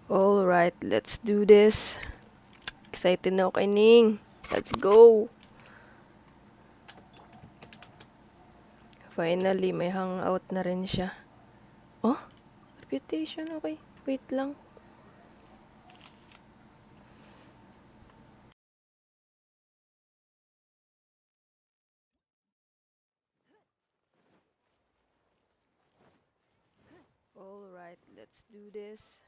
Alright, let's do this. Excited na ako kay Ning. Let's go! Finally, may hangout na rin siya. Oh? Reputation, okay. Wait lang. Alright, let's do this.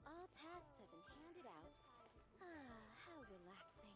All tasks have been handed out. Ah, how relaxing.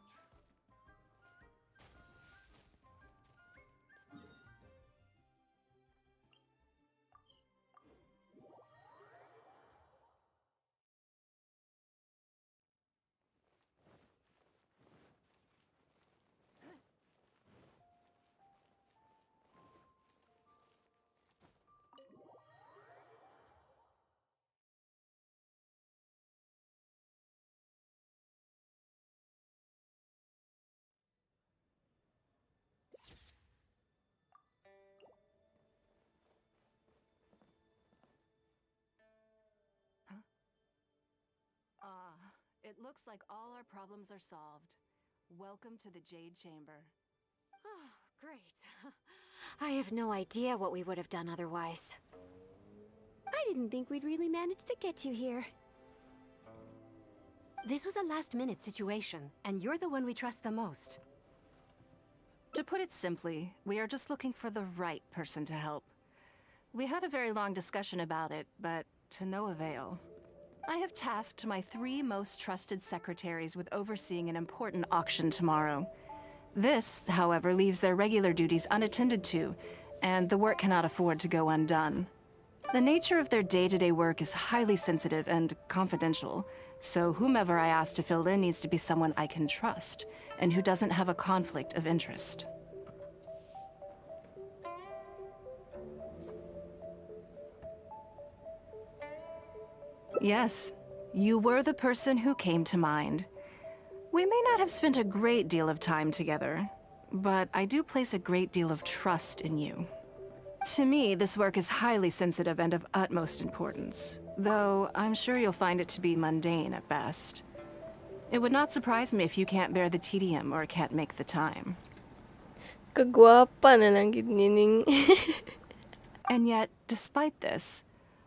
It looks like all our problems are solved. Welcome to the Jade Chamber. Oh, great. I have no idea what we would have done otherwise. I didn't think we'd really manage to get you here. This was a last-minute situation, and you're the one we trust the most. To put it simply, we are just looking for the right person to help. We had a very long discussion about it, but to no avail. I have tasked my 3 most trusted secretaries with overseeing an important auction tomorrow. This, however, leaves their regular duties unattended to, and the work cannot afford to go undone. The nature of their day-to-day work is highly sensitive and confidential, so whomever I ask to fill in needs to be someone I can trust, and who doesn't have a conflict of interest. Yes, you were the person who came to mind. We may not have spent a great deal of time together, but I do place a great deal of trust in you. To me, this work is highly sensitive and of utmost importance, though I'm sure you'll find it to be mundane at best. It would not surprise me if you can't bear the tedium or can't make the time. Kagwapa na lang gid ni Ning. And yet, despite this,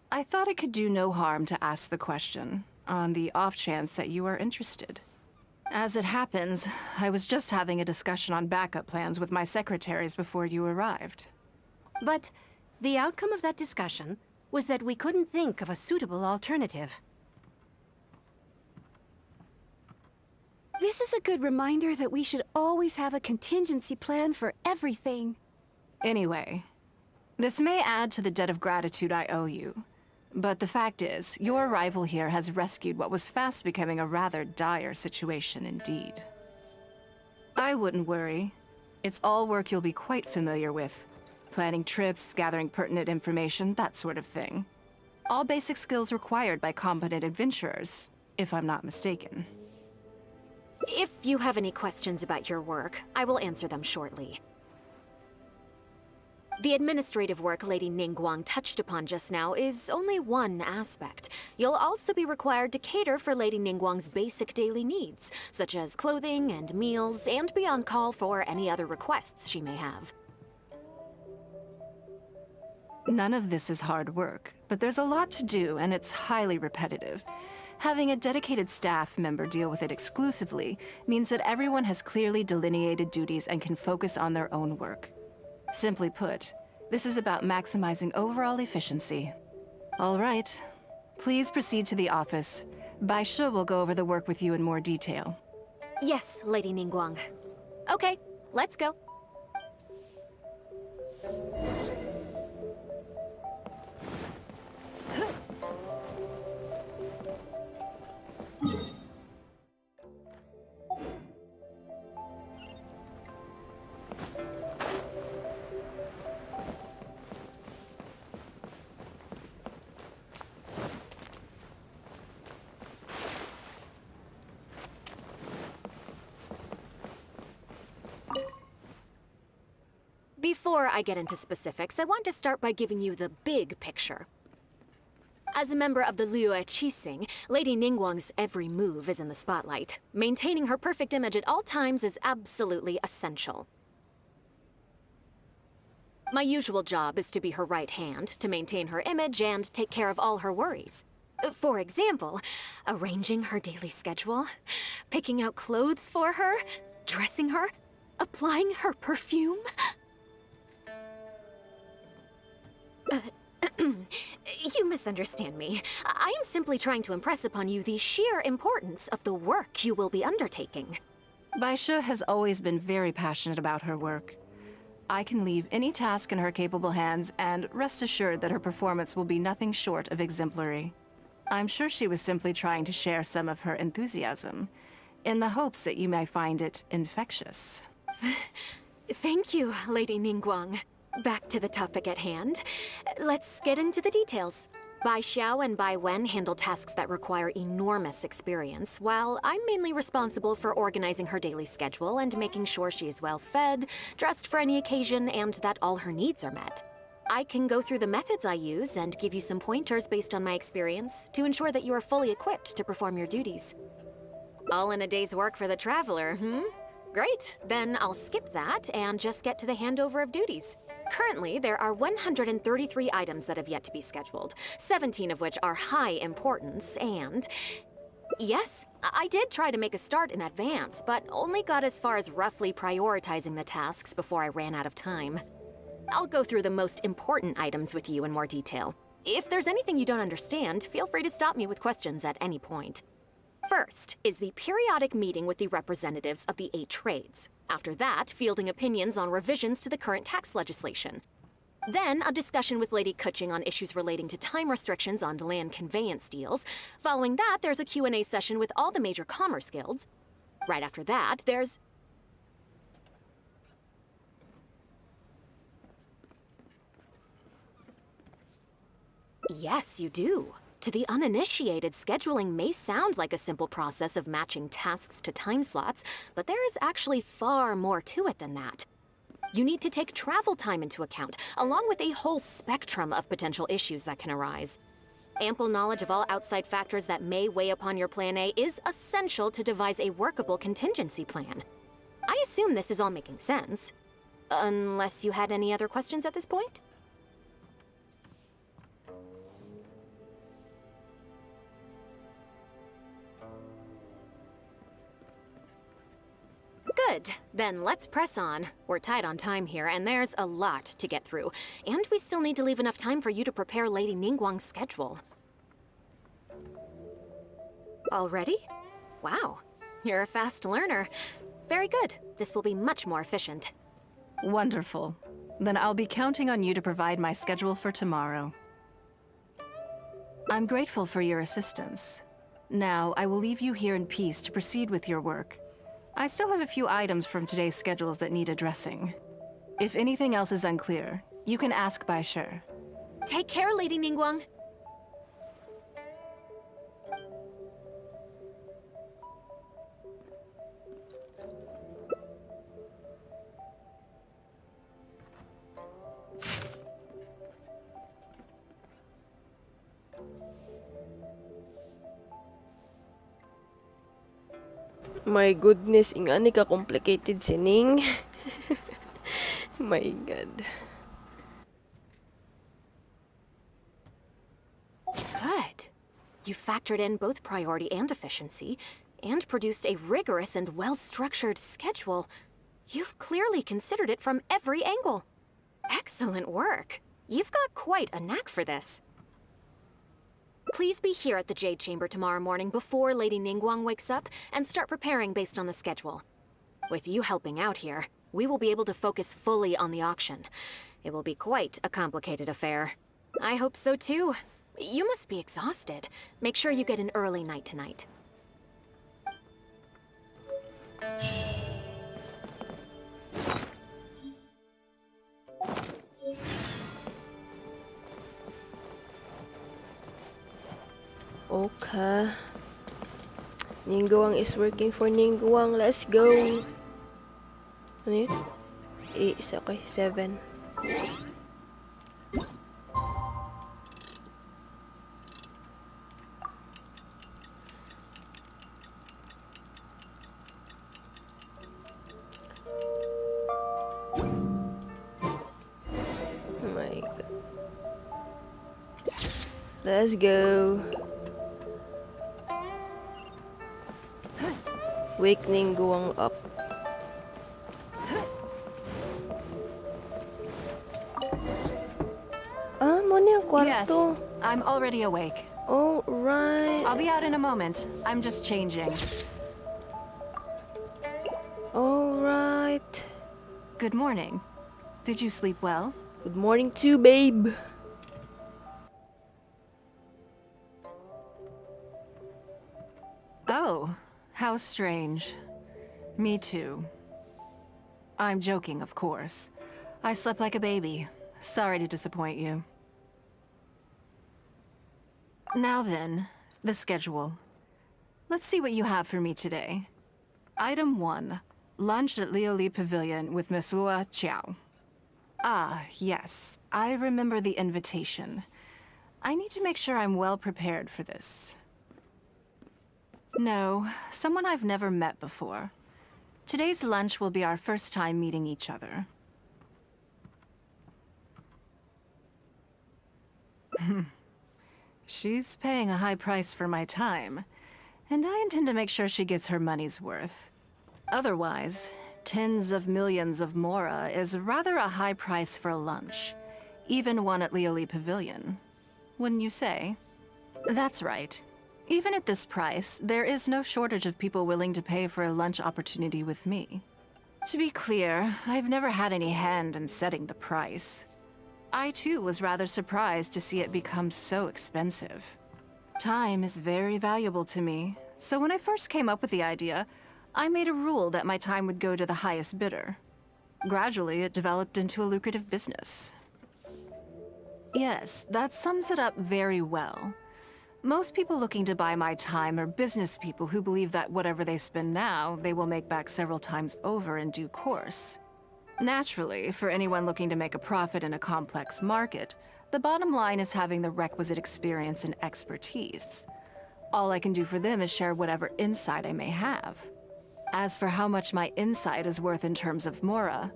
I thought it could do no harm to ask the question, on the off chance that you are interested. As it happens, I was just having a discussion on backup plans with my secretaries before you arrived. But the outcome of that discussion was that we couldn't think of a suitable alternative. This is a good reminder that we should always have a contingency plan for everything. Anyway, this may add to the debt of gratitude I owe you. But the fact is, your arrival here has rescued what was fast becoming a rather dire situation indeed. I wouldn't worry. It's all work you'll be quite familiar with. Planning trips, gathering pertinent information, that sort of thing. All basic skills required by competent adventurers, if I'm not mistaken. If you have any questions about your work, I will answer them shortly. The administrative work Lady Ningguang touched upon just now is only one aspect. You'll also be required to cater for Lady Ningguang's basic daily needs, such as clothing and meals, and be on call for any other requests she may have. None of this is hard work, but there's a lot to do and it's highly repetitive. Having a dedicated staff member deal with it exclusively means that everyone has clearly delineated duties and can focus on their own work. Simply put, this is about maximizing overall efficiency. All right, please proceed to the office. Bai Shi will go over the work with you in more detail. Yes, Lady Ningguang. Okay, let's go. Before I get into specifics, I want to start by giving you the big picture. As a member of the Liyue Qixing, Lady Ningguang's every move is in the spotlight. Maintaining her perfect image at all times is absolutely essential. My usual job is to be her right hand, to maintain her image and take care of all her worries. For example, arranging her daily schedule, picking out clothes for her, dressing her, applying her perfume. You misunderstand me. I am simply trying to impress upon you the sheer importance of the work you will be undertaking. Baishe has always been very passionate about her work. I can leave any task in her capable hands and rest assured that her performance will be nothing short of exemplary. I'm sure she was simply trying to share some of her enthusiasm, in the hopes that you may find it infectious. Thank you, Lady Ningguang. Back to the topic at hand. Let's get into the details. Bai Xiao and Bai Wen handle tasks that require enormous experience, while I'm mainly responsible for organizing her daily schedule and making sure she is well fed, dressed for any occasion, and that all her needs are met. I can go through the methods I use and give you some pointers based on my experience to ensure that you are fully equipped to perform your duties. All in a day's work for the traveler, Great, then I'll skip that and just get to the handover of duties. Currently, there are 133 items that have yet to be scheduled, 17 of which are high importance, and... Yes, I did try to make a start in advance, but only got as far as roughly prioritizing the tasks before I ran out of time. I'll go through the most important items with you in more detail. If there's anything you don't understand, feel free to stop me with questions at any point. First is the periodic meeting with the representatives of the 8 trades. After that, fielding opinions on revisions to the current tax legislation. Then, a discussion with Lady Kuching on issues relating to time restrictions on land conveyance deals. Following that, there's a Q&A session with all the major commerce guilds. Right after that, there's... Yes, you do. To the uninitiated, scheduling may sound like a simple process of matching tasks to time slots, but there is actually far more to it than that. You need to take travel time into account, along with a whole spectrum of potential issues that can arise. Ample knowledge of all outside factors that may weigh upon your Plan A is essential to devise a workable contingency plan. I assume this is all making sense. Unless you had any other questions at this point? Good. Then let's press on. We're tight on time here, and there's a lot to get through. And we still need to leave enough time for you to prepare Lady Ningguang's schedule. Already? Wow. You're a fast learner. Very good. This will be much more efficient. Wonderful. Then I'll be counting on you to provide my schedule for tomorrow. I'm grateful for your assistance. Now, I will leave you here in peace to proceed with your work. I still have a few items from today's schedules that need addressing. If anything else is unclear, you can ask Baishe. Take care, Lady Ningguang. My goodness, ingani ka complicated si Ning. My God. Good. You factored in both priority and efficiency, and produced a rigorous and well-structured schedule. You've clearly considered it from every angle. Excellent work. You've got quite a knack for this. Please be here at the Jade Chamber tomorrow morning before Lady Ningguang wakes up and start preparing based on the schedule. With you helping out here, we will be able to focus fully on the auction. It will be quite a complicated affair. I hope so too. You must be exhausted. Make sure you get an early night tonight. Okay. Ningguang is working for Ningguang. Let's go. Ano yun? 8, okay, 7. Oh my god. Let's go. Wake Ningguang up. Ah, mo na yung Yes, kwarto. I'm already awake. All right. I'll be out in a moment. I'm just changing. All right. Good morning. Did you sleep well? Good morning too, babe. Oh, how strange. Me too. I'm joking, of course. I slept like a baby. Sorry to disappoint you. Now then, the schedule. Let's see what you have for me today. Item 1. Lunch at Lioli Pavilion with Miss Lua Chiao. Ah, yes. I remember the invitation. I need to make sure I'm well prepared for this. No, someone I've never met before. Today's lunch will be our first time meeting each other. She's paying a high price for my time, and I intend to make sure she gets her money's worth. Otherwise, tens of millions of mora is rather a high price for a lunch, even one at Lioli Pavilion. Wouldn't you say? That's right. Even at this price, there is no shortage of people willing to pay for a lunch opportunity with me. To be clear, I've never had any hand in setting the price. I too was rather surprised to see it become so expensive. Time is very valuable to me, so when I first came up with the idea, I made a rule that my time would go to the highest bidder. Gradually, it developed into a lucrative business. Yes, that sums it up very well. Most people looking to buy my time are business people who believe that whatever they spend now, they will make back several times over in due course. Naturally, for anyone looking to make a profit in a complex market, the bottom line is having the requisite experience and expertise. All I can do for them is share whatever insight I may have. As for how much my insight is worth in terms of mora,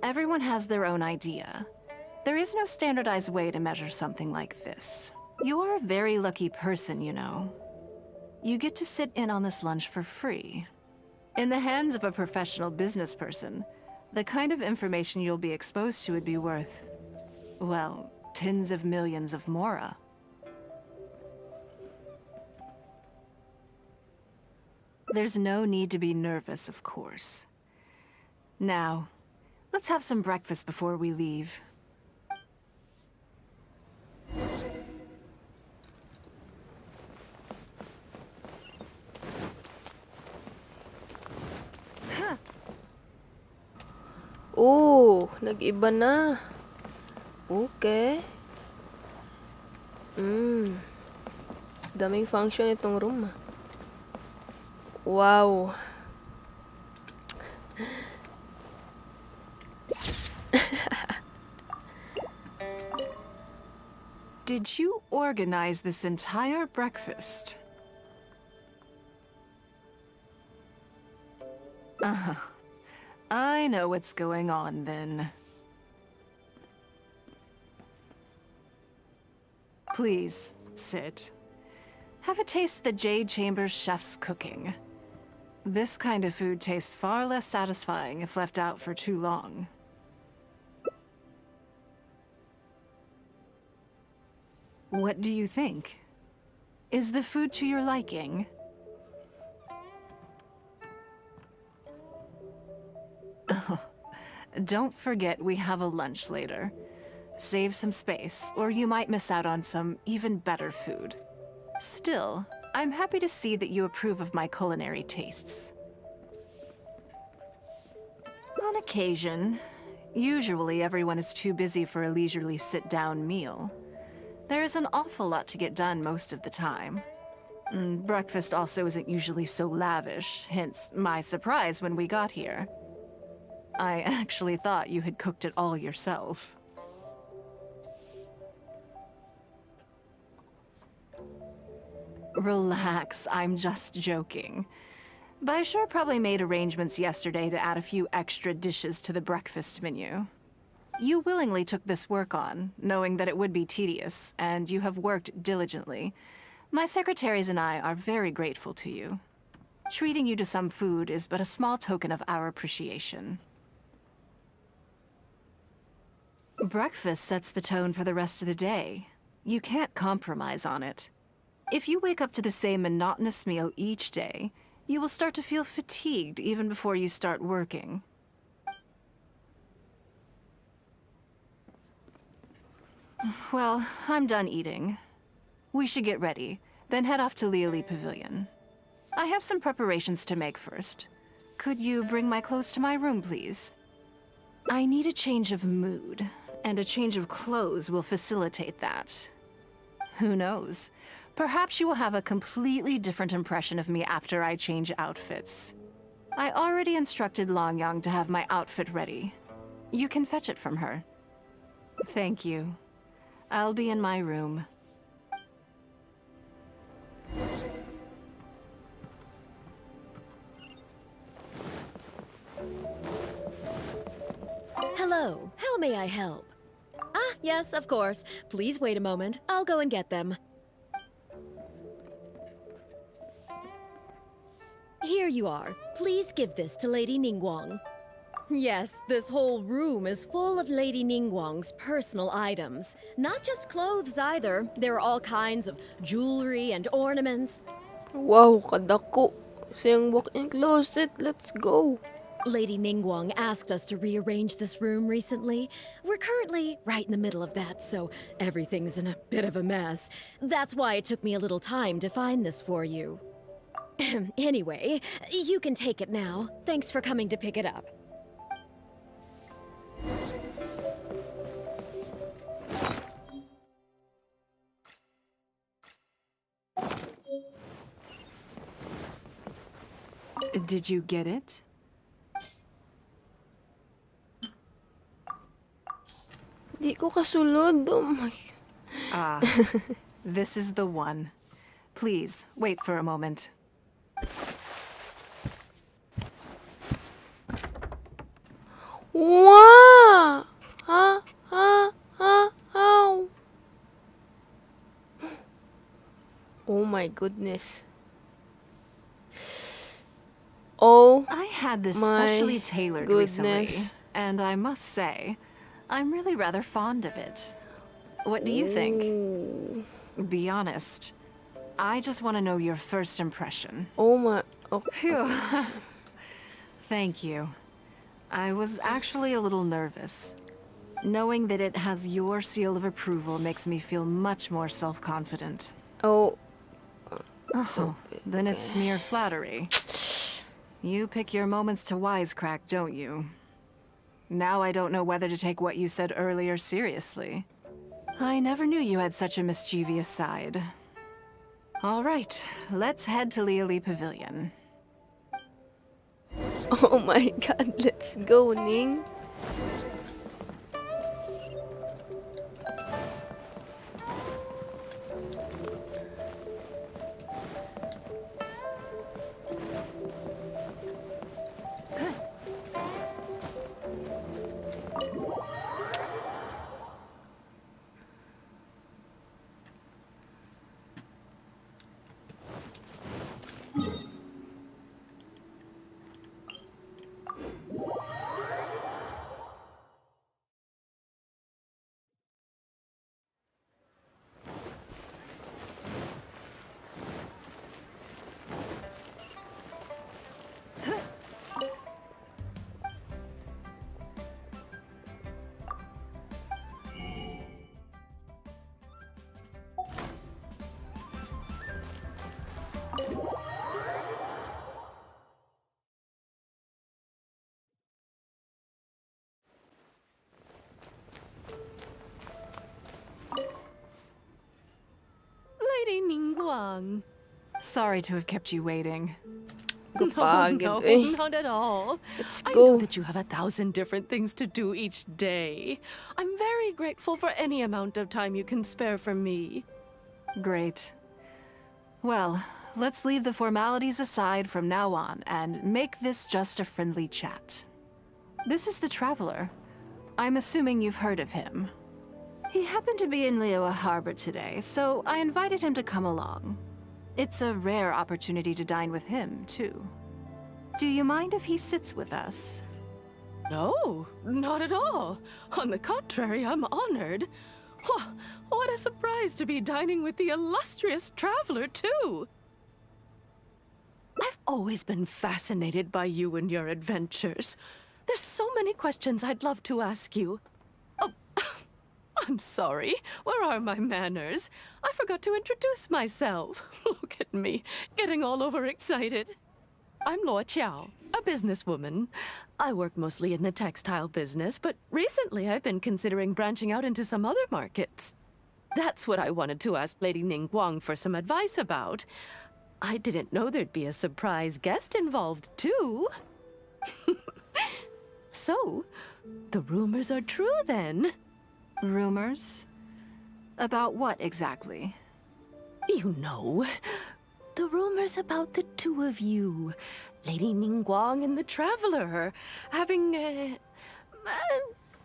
everyone has their own idea. There is no standardized way to measure something like this. You are a very lucky person, you know. You get to sit in on this lunch for free. In the hands of a professional business person, the kind of information you'll be exposed to would be worth, well, tens of millions of mora. There's no need to be nervous, of course. Now, let's have some breakfast before we leave. Oh, nag-iba na. Okay. Daming function itong room. Wow. Did you organize this entire breakfast? I know what's going on then. Please, sit. Have a taste of the Jade Chamber's chef's cooking. This kind of food tastes far less satisfying if left out for too long. What do you think? Is the food to your liking? Don't forget we have a lunch later. Save some space, or you might miss out on some even better food. Still, I'm happy to see that you approve of my culinary tastes. On occasion, usually everyone is too busy for a leisurely sit-down meal. There is an awful lot to get done most of the time. Breakfast also isn't usually so lavish, hence my surprise when we got here. I actually thought you had cooked it all yourself. Relax, I'm just joking. Baisha probably made arrangements yesterday to add a few extra dishes to the breakfast menu. You willingly took this work on, knowing that it would be tedious, and you have worked diligently. My secretaries and I are very grateful to you. Treating you to some food is but a small token of our appreciation. Breakfast sets the tone for the rest of the day. You can't compromise on it. If you wake up to the same monotonous meal each day, you will start to feel fatigued even before you start working. Well, I'm done eating. We should get ready, then head off to Liali Pavilion. I have some preparations to make first. Could you bring my clothes to my room, please? I need a change of mood, and a change of clothes will facilitate that. Who knows? Perhaps you will have a completely different impression of me after I change outfits. I already instructed Longyang to have my outfit ready. You can fetch it from her. Thank you. I'll be in my room. Hello, how may I help? Ah, yes, of course. Please wait a moment. I'll go and get them. Here you are. Please give this to Lady Ningguang. Yes, this whole room is full of Lady Ningguang's personal items. Not just clothes either. There are all kinds of jewelry and ornaments. Wow, kadako. Sayang walk-in closet. Let's go. Lady Ningguang asked us to rearrange this room recently. We're currently right in the middle of that, so everything's in a bit of a mess. That's why it took me a little time to find this for you. Anyway, you can take it now. Thanks for coming to pick it up. Did you get it? Di ko kasulod. Oh my... Ah, this is the one. Please, wait for a moment. Wow! Ow! Oh my goodness. Oh, I had this my specially tailored goodness. recently, and I must say, I'm really rather fond of it. What do you think? Ooh. Be honest. I just want to know your first impression. Oh my... Oh. Phew. Thank you. I was actually a little nervous. Knowing that it has your seal of approval makes me feel much more self-confident. Oh. Oh, then it's mere flattery. You pick your moments to wisecrack, don't you? Now I don't know whether to take what you said earlier seriously. I never knew you had such a mischievous side. All right, let's head to Liali Pavilion. Oh my god, let's go, Ning. Lady Ningguang. Sorry to have kept you waiting. Kapagod No, eh. not at all. Let's I know go. that you have 1,000 different things to do each day. I'm very grateful for any amount of time you can spare for me. Great. Well, let's leave the formalities aside from now on and make this just a friendly chat. This is the Traveler. I'm assuming you've heard of him. He happened to be in Liyue Harbor today, so I invited him to come along. It's a rare opportunity to dine with him, too. Do you mind if he sits with us? No, not at all. On the contrary, I'm honored. What a surprise to be dining with the illustrious Traveler, too. I've always been fascinated by you and your adventures. There's so many questions I'd love to ask you. Oh, I'm sorry. Where are my manners? I forgot to introduce myself. Look at me, getting all overexcited. I'm Luo Qiao, a businesswoman. I work mostly in the textile business, but recently I've been considering branching out into some other markets. That's what I wanted to ask Lady Ningguang for some advice about. I didn't know there'd be a surprise guest involved, too. So, the rumors are true then. Rumors? About what exactly? You know, the rumors about the two of you, Lady Ningguang and the Traveler, having a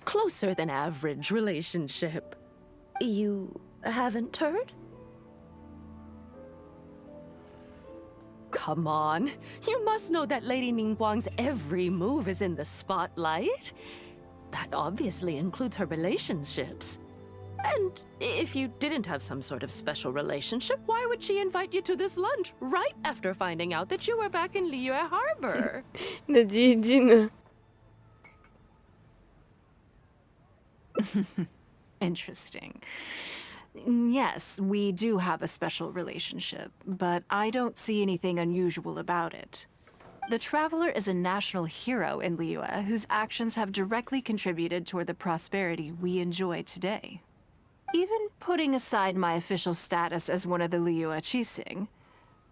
closer than average relationship. You haven't heard? Come on, you must know that Lady Ningguang's every move is in the spotlight. That obviously includes her relationships. And if you didn't have some sort of special relationship, why would she invite you to this lunch right after finding out that you were back in Liyue Harbor? Na GG na. Interesting. Yes, we do have a special relationship, but I don't see anything unusual about it. The Traveler is a national hero in Liyue whose actions have directly contributed toward the prosperity we enjoy today. Even putting aside my official status as one of the Liyue Qixing,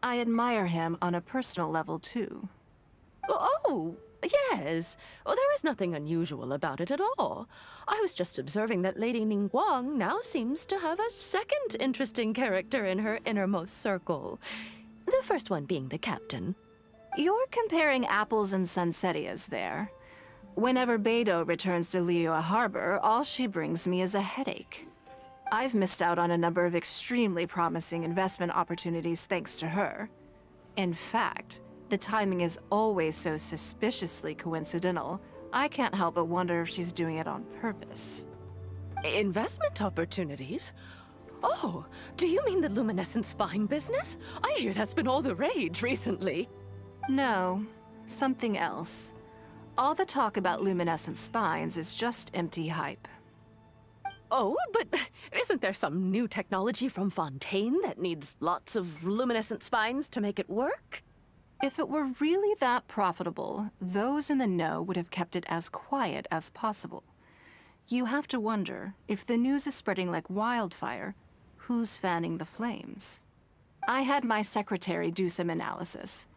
I admire him on a personal level too. Oh, yes. Well, there is nothing unusual about it at all. I was just observing that Lady Ningguang now seems to have a second interesting character in her innermost circle. The first one being the captain. You're comparing apples and sunsettias there. Whenever Beidou returns to Liyue Harbor, all she brings me is a headache. I've missed out on a number of extremely promising investment opportunities thanks to her. In fact, the timing is always so suspiciously coincidental, I can't help but wonder if she's doing it on purpose. Investment opportunities? Oh, do you mean the luminescent spine business? I hear that's been all the rage recently. No, something else. All the talk about luminescent spines is just empty hype. Oh, but isn't there some new technology from Fontaine that needs lots of luminescent spines to make it work? If it were really that profitable, those in the know would have kept it as quiet as possible. You have to wonder, if the news is spreading like wildfire, who's fanning the flames? I had my secretary do some analysis.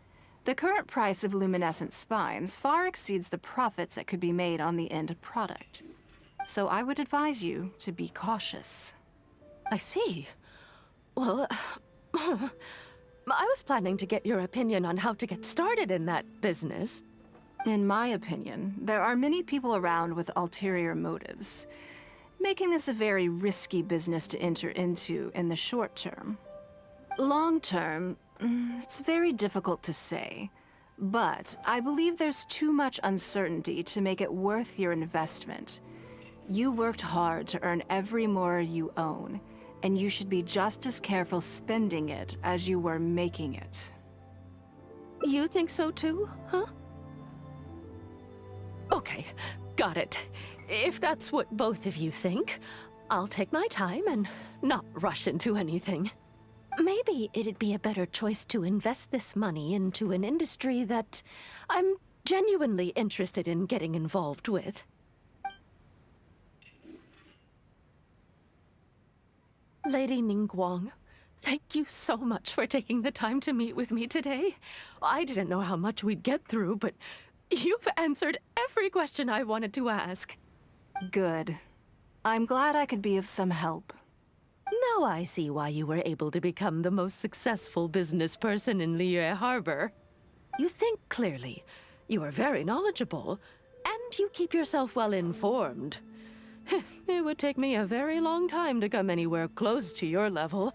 The current price of luminescent spines far exceeds the profits that could be made on the end product. So I would advise you to be cautious. I see. Well, I was planning to get your opinion on how to get started in that business. In my opinion, there are many people around with ulterior motives, making this a very risky business to enter into in the short term. Long term, it's very difficult to say, but I believe there's too much uncertainty to make it worth your investment. You worked hard to earn every mora you own, and you should be just as careful spending it as you were making it. You think so too, huh? Okay, got it. If that's what both of you think, I'll take my time and not rush into anything. Maybe it'd be a better choice to invest this money into an industry that I'm genuinely interested in getting involved with. Lady Ningguang, Thank you so much for taking the time to meet with me today. I didn't know how much we'd get through, but you've answered every question I wanted to ask. Good. I'm glad I could be of some help. Now I see why you were able to become the most successful business person in Liyue Harbor. You think clearly, you are very knowledgeable, and you keep yourself well informed. It would take me a very long time to come anywhere close to your level.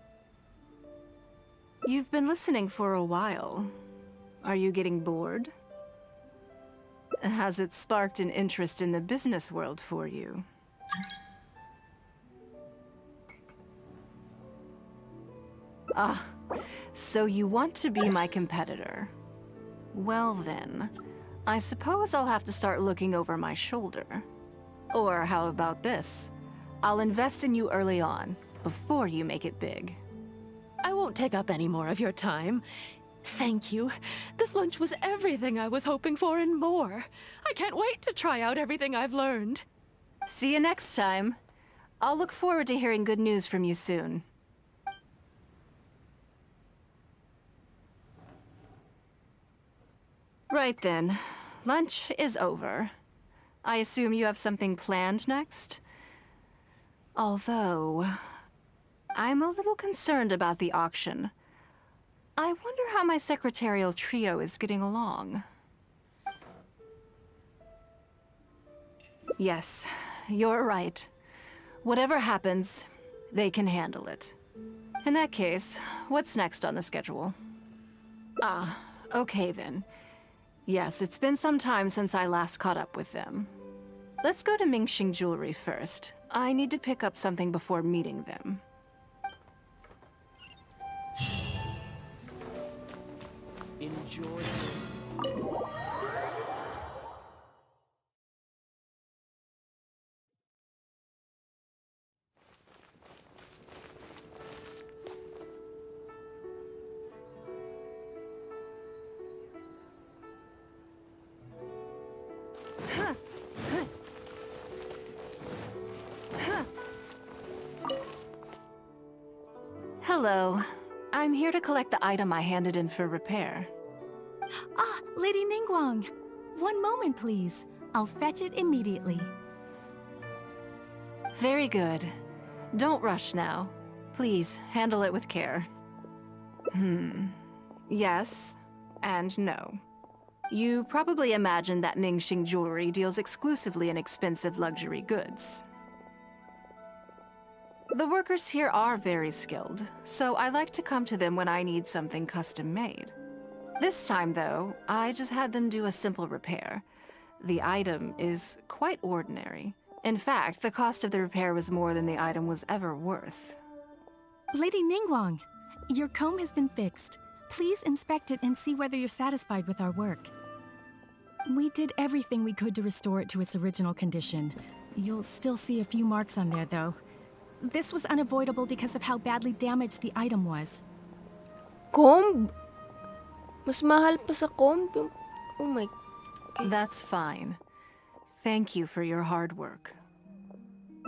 You've been listening for a while. Are you getting bored? Has it sparked an interest in the business world for you? Ah, so you want to be my competitor. Well then, I suppose I'll have to start looking over my shoulder. Or how about this? I'll invest in you early on, before you make it big. I won't take up any more of your time. Thank you. This lunch was everything I was hoping for and more. I can't wait to try out everything I've learned. See you next time. I'll look forward to hearing good news from you soon. Right then. Lunch is over. I assume you have something planned next? Although, I'm a little concerned about the auction. I wonder how my secretarial trio is getting along. Yes, you're right. Whatever happens, they can handle it. In that case, what's next on the schedule? Ah, okay then. Yes, it's been some time since I last caught up with them. Let's go to Mingxing Jewelry first. I need to pick up something before meeting them. Enjoy. Hello. I'm here to collect the item I handed in for repair. Ah, Lady Ningguang. One moment, please. I'll fetch it immediately. Very good. Don't rush now. Please, handle it with care. Yes, and no. You probably imagine that Mingxing Jewelry deals exclusively in expensive luxury goods. The workers here are very skilled, so I like to come to them when I need something custom-made. This time, though, I just had them do a simple repair. The item is quite ordinary. In fact, the cost of the repair was more than the item was ever worth. Lady Ningguang, your comb has been fixed. Please inspect it and see whether you're satisfied with our work. We did everything we could to restore it to its original condition. You'll still see a few marks on there, though. This was unavoidable because of how badly damaged the item was. Comb? Mas mahal pa sa comb? Oh my... Okay. That's fine. Thank you for your hard work.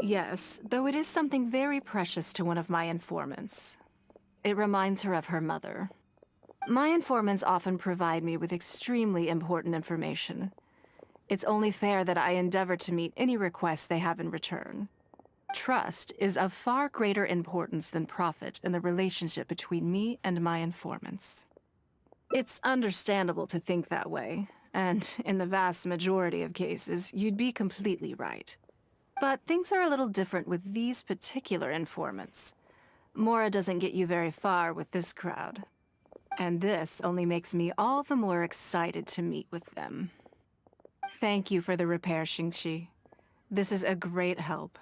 Yes, though it is something very precious to one of my informants. It reminds her of her mother. My informants often provide me with extremely important information. It's only fair that I endeavor to meet any requests they have in return. Trust is of far greater importance than profit in the relationship between me and my informants. It's understandable to think that way, and in the vast majority of cases, you'd be completely right. But things are a little different with these particular informants. Mora doesn't get you very far with this crowd. And this only makes me all the more excited to meet with them. Thank you for the repair, Xingqi. This is a great help.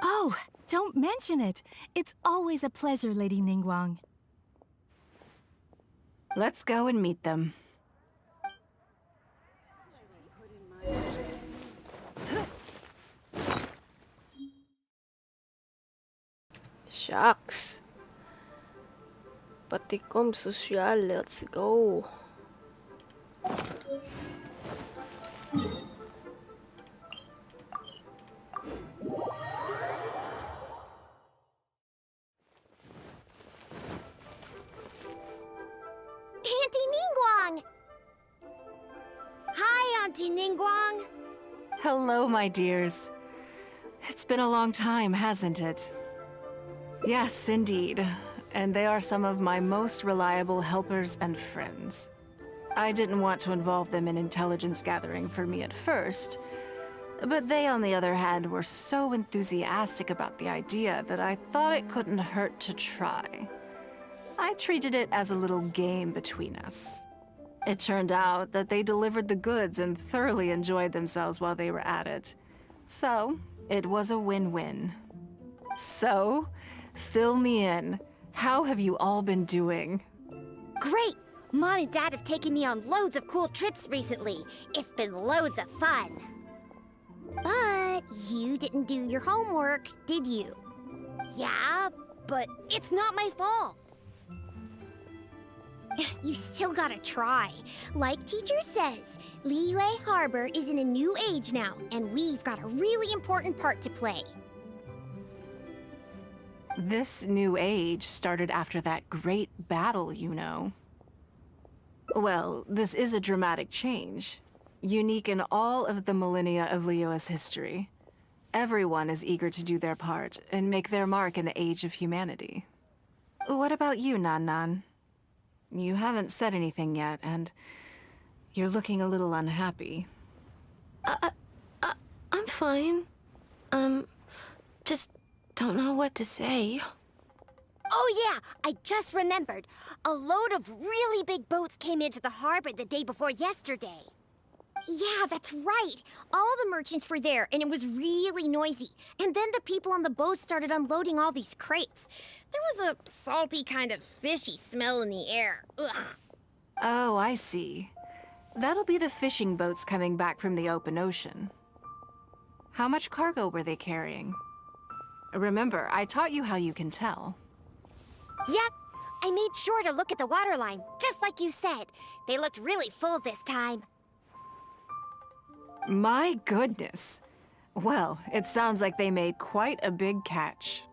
Oh, don't mention it. It's always a pleasure, Lady Ningguang. Let's go and meet them. Shucks. Pati comb social. Let's go. Auntie Ningguang. Hello, my dears. It's been a long time, hasn't it? Yes, indeed. And they are some of my most reliable helpers and friends. I didn't want to involve them in intelligence gathering for me at first, but they, on the other hand, were so enthusiastic about the idea that I thought it couldn't hurt to try. I treated it as a little game between us. It turned out that they delivered the goods and thoroughly enjoyed themselves while they were at it. So, it was a win-win. So, fill me in. How have you all been doing? Great! Mom and Dad have taken me on loads of cool trips recently. It's been loads of fun. But you didn't do your homework, did you? Yeah, but it's not my fault. You still gotta try. Like teacher says, Liyue Harbor is in a new age now, and we've got a really important part to play. This new age started after that great battle, you know. Well, this is a dramatic change, unique in all of the millennia of Liyue's history. Everyone is eager to do their part and make their mark in the age of humanity. What about you, Nan? You haven't said anything yet, and you're looking a little unhappy. I'm fine. Just don't know what to say. Oh yeah, I just remembered. A load of really big boats came into the harbor the day before yesterday. Yeah, that's right. All the merchants were there, and it was really noisy. And then the people on the boat started unloading all these crates. There was a salty kind of fishy smell in the air. Ugh. Oh, I see. That'll be the fishing boats coming back from the open ocean. How much cargo were they carrying? Remember, I taught you how you can tell. Yep, I made sure to look at the waterline, just like you said. They looked really full this time. My goodness. Well, it sounds like they made quite a big catch.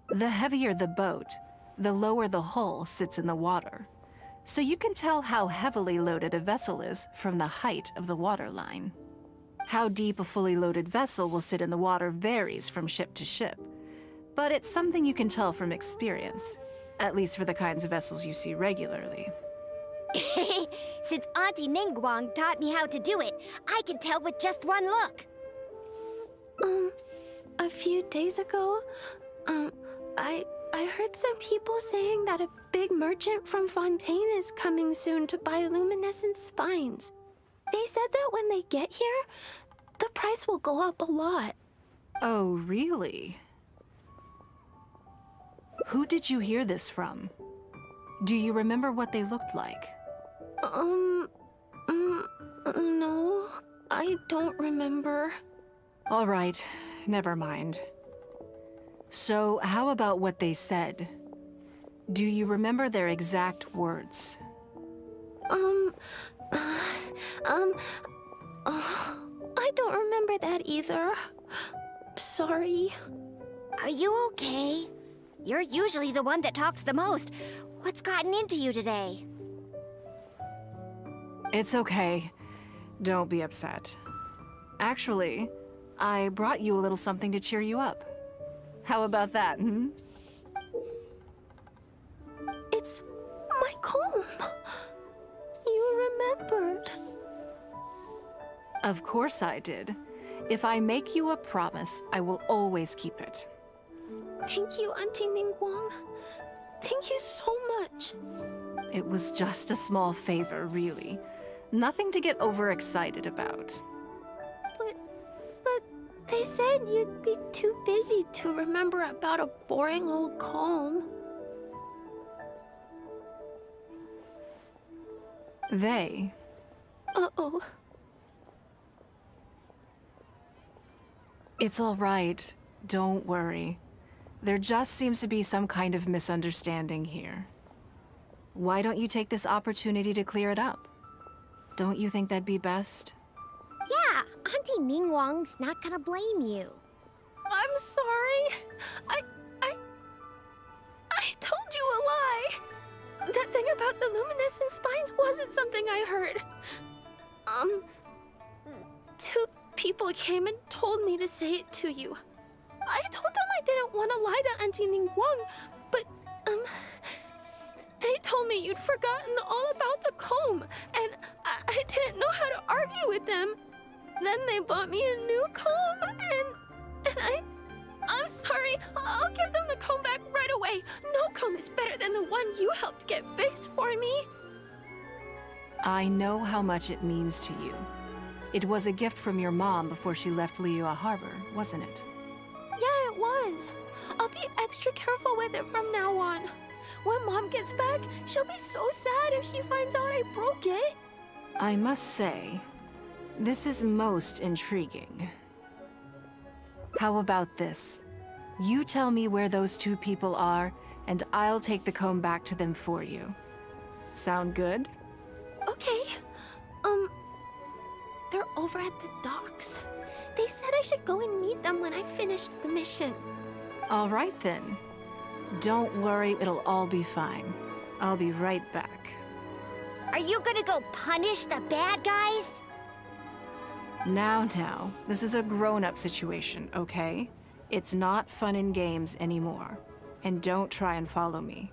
The heavier the boat, the lower the hull sits in the water. So you can tell how heavily loaded a vessel is from the height of the waterline. How deep a fully loaded vessel will sit in the water varies from ship to ship. But it's something you can tell from experience, at least for the kinds of vessels you see regularly. Since Auntie Ningguang taught me how to do it, I can tell with just one look. A few days ago, I heard some people saying that a big merchant from Fontaine is coming soon to buy luminescent spines. They said that when they get here, the price will go up a lot. Oh, really? Who did you hear this from? Do you remember what they looked like? No, I don't remember. All right, never mind. So, how about what they said? Do you remember their exact words? I don't remember that either. Sorry. Are you okay? You're usually the one that talks the most. What's gotten into you today? It's okay. Don't be upset. Actually, I brought you a little something to cheer you up. How about that, hmm? It's my comb. You remembered. Of course I did. If I make you a promise, I will always keep it. Thank you, Auntie Ningguang. Thank you so much. It was just a small favor, really. Nothing to get overexcited about. But they said you'd be too busy to remember about a boring old comb. They? Uh-oh. It's all right. Don't worry. There just seems to be some kind of misunderstanding here. Why don't you take this opportunity to clear it up? Don't you think that'd be best? Yeah, Auntie Ningguang's not gonna blame you. I'm sorry. I told you a lie. That thing about the luminescent spines wasn't something I heard. Two people came and told me to say it to you. I told them I didn't want to lie to Auntie Ningguang, but, they told me you'd forgotten all about the comb, and I didn't know how to argue with them. Then they bought me a new comb, and I'm sorry. I'll give them the comb back right away. No comb is better than the one you helped get fixed for me. I know how much it means to you. It was a gift from your mom before she left Liyue Harbor, wasn't it? Yeah, it was. I'll be extra careful with it from now on. When Mom gets back, she'll be so sad if she finds out I broke it. I must say, this is most intriguing. How about this? You tell me where those two people are, and I'll take the comb back to them for you. Sound good? Okay. They're over at the docks. They said I should go and meet them when I finished the mission. All right then. Don't worry, it'll all be fine. I'll be right back. Are you gonna go punish the bad guys? Now, this is a grown-up situation, okay? It's not fun and games anymore. And don't try and follow me.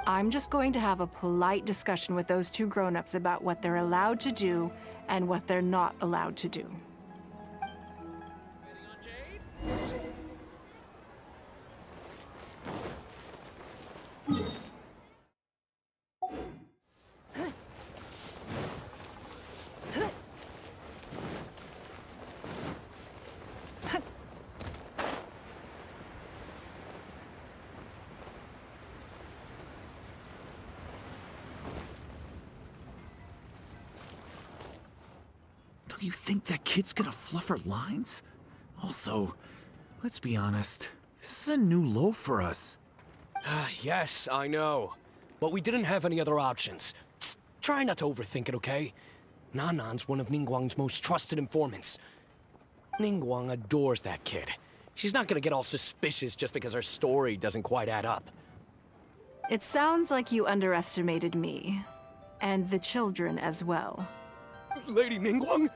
I'm just going to have a polite discussion with those two grown-ups about what they're allowed to do and what they're not allowed to do. Do you think that kid's gonna fluff her lines? Also, let's be honest, this is a new low for us. Yes, I know. But we didn't have any other options. Just try not to overthink it, okay? Nanan's one of Ningguang's most trusted informants. Ningguang adores that kid. She's not gonna get all suspicious just because her story doesn't quite add up. It sounds like you underestimated me. And the children as well. Lady Ningguang?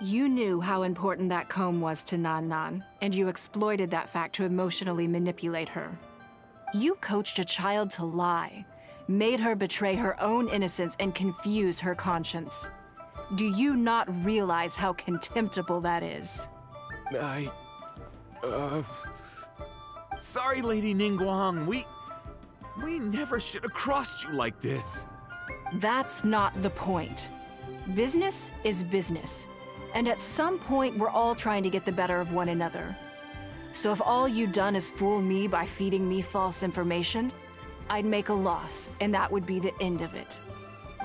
You knew how important that comb was to Nan, and you exploited that fact to emotionally manipulate her. You coached a child to lie, made her betray her own innocence and confuse her conscience. Do you not realize how contemptible that is? Sorry, Lady Ningguang, we never should have crossed you like this. That's not the point. Business is business. And at some point, we're all trying to get the better of one another. So if all you've done is fool me by feeding me false information, I'd make a loss, and that would be the end of it.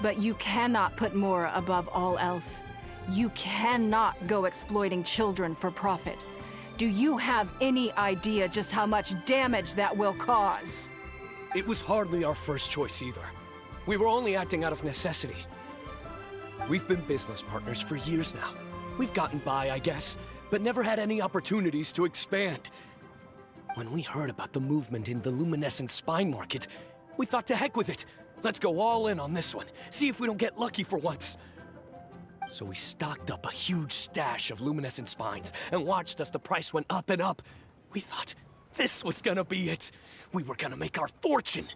But you cannot put Mora above all else. You cannot go exploiting children for profit. Do you have any idea just how much damage that will cause? It was hardly our first choice either. We were only acting out of necessity. We've been business partners for years now. We've gotten by, I guess, but never had any opportunities to expand. When we heard about the movement in the luminescent spine market, we thought to heck with it. Let's go all in on this one, see if we don't get lucky for once. So we stocked up a huge stash of luminescent spines and watched as the price went up and up. We thought this was gonna be it. We were gonna make our fortune.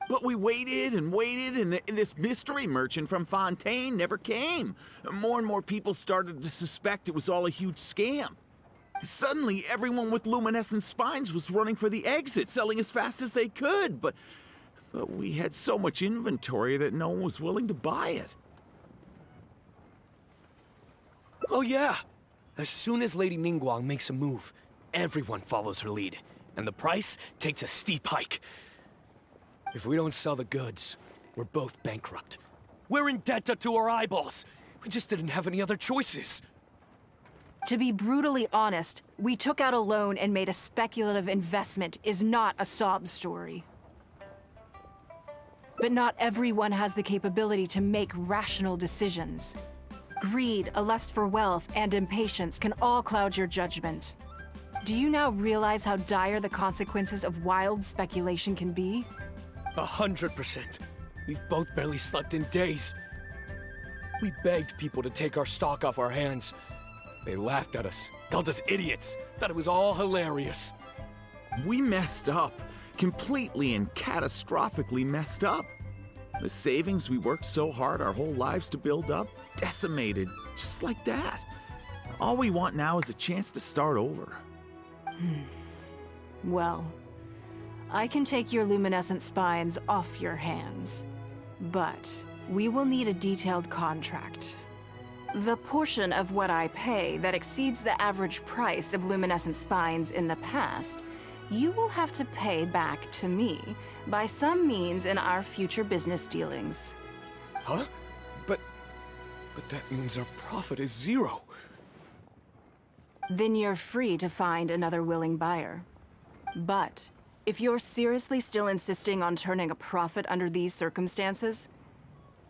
But we waited and waited, and this mystery merchant from Fontaine never came. More and more people started to suspect it was all a huge scam. Suddenly, everyone with luminescent spines was running for the exit, selling as fast as they could, but we had so much inventory that no one was willing to buy it. Oh yeah! As soon as Lady Ningguang makes a move, everyone follows her lead, and the price takes a steep hike. If we don't sell the goods, we're both bankrupt. We're in debt up to our eyeballs. We just didn't have any other choices. To be brutally honest, we took out a loan and made a speculative investment is not a sob story. But not everyone has the capability to make rational decisions. Greed, a lust for wealth, and impatience can all cloud your judgment. Do you now realize how dire the consequences of wild speculation can be? 100%. We've both barely slept in days. We begged people to take our stock off our hands. They laughed at us, called us idiots, thought it was all hilarious. We messed up. Completely and catastrophically messed up. The savings we worked so hard our whole lives to build up, decimated, just like that. All we want now is a chance to start over. Well, I can take your luminescent spines off your hands, but we will need a detailed contract. The portion of what I pay that exceeds the average price of luminescent spines in the past, you will have to pay back to me by some means in our future business dealings. Huh? But that means our profit is 0. Then you're free to find another willing buyer. But if you're seriously still insisting on turning a profit under these circumstances,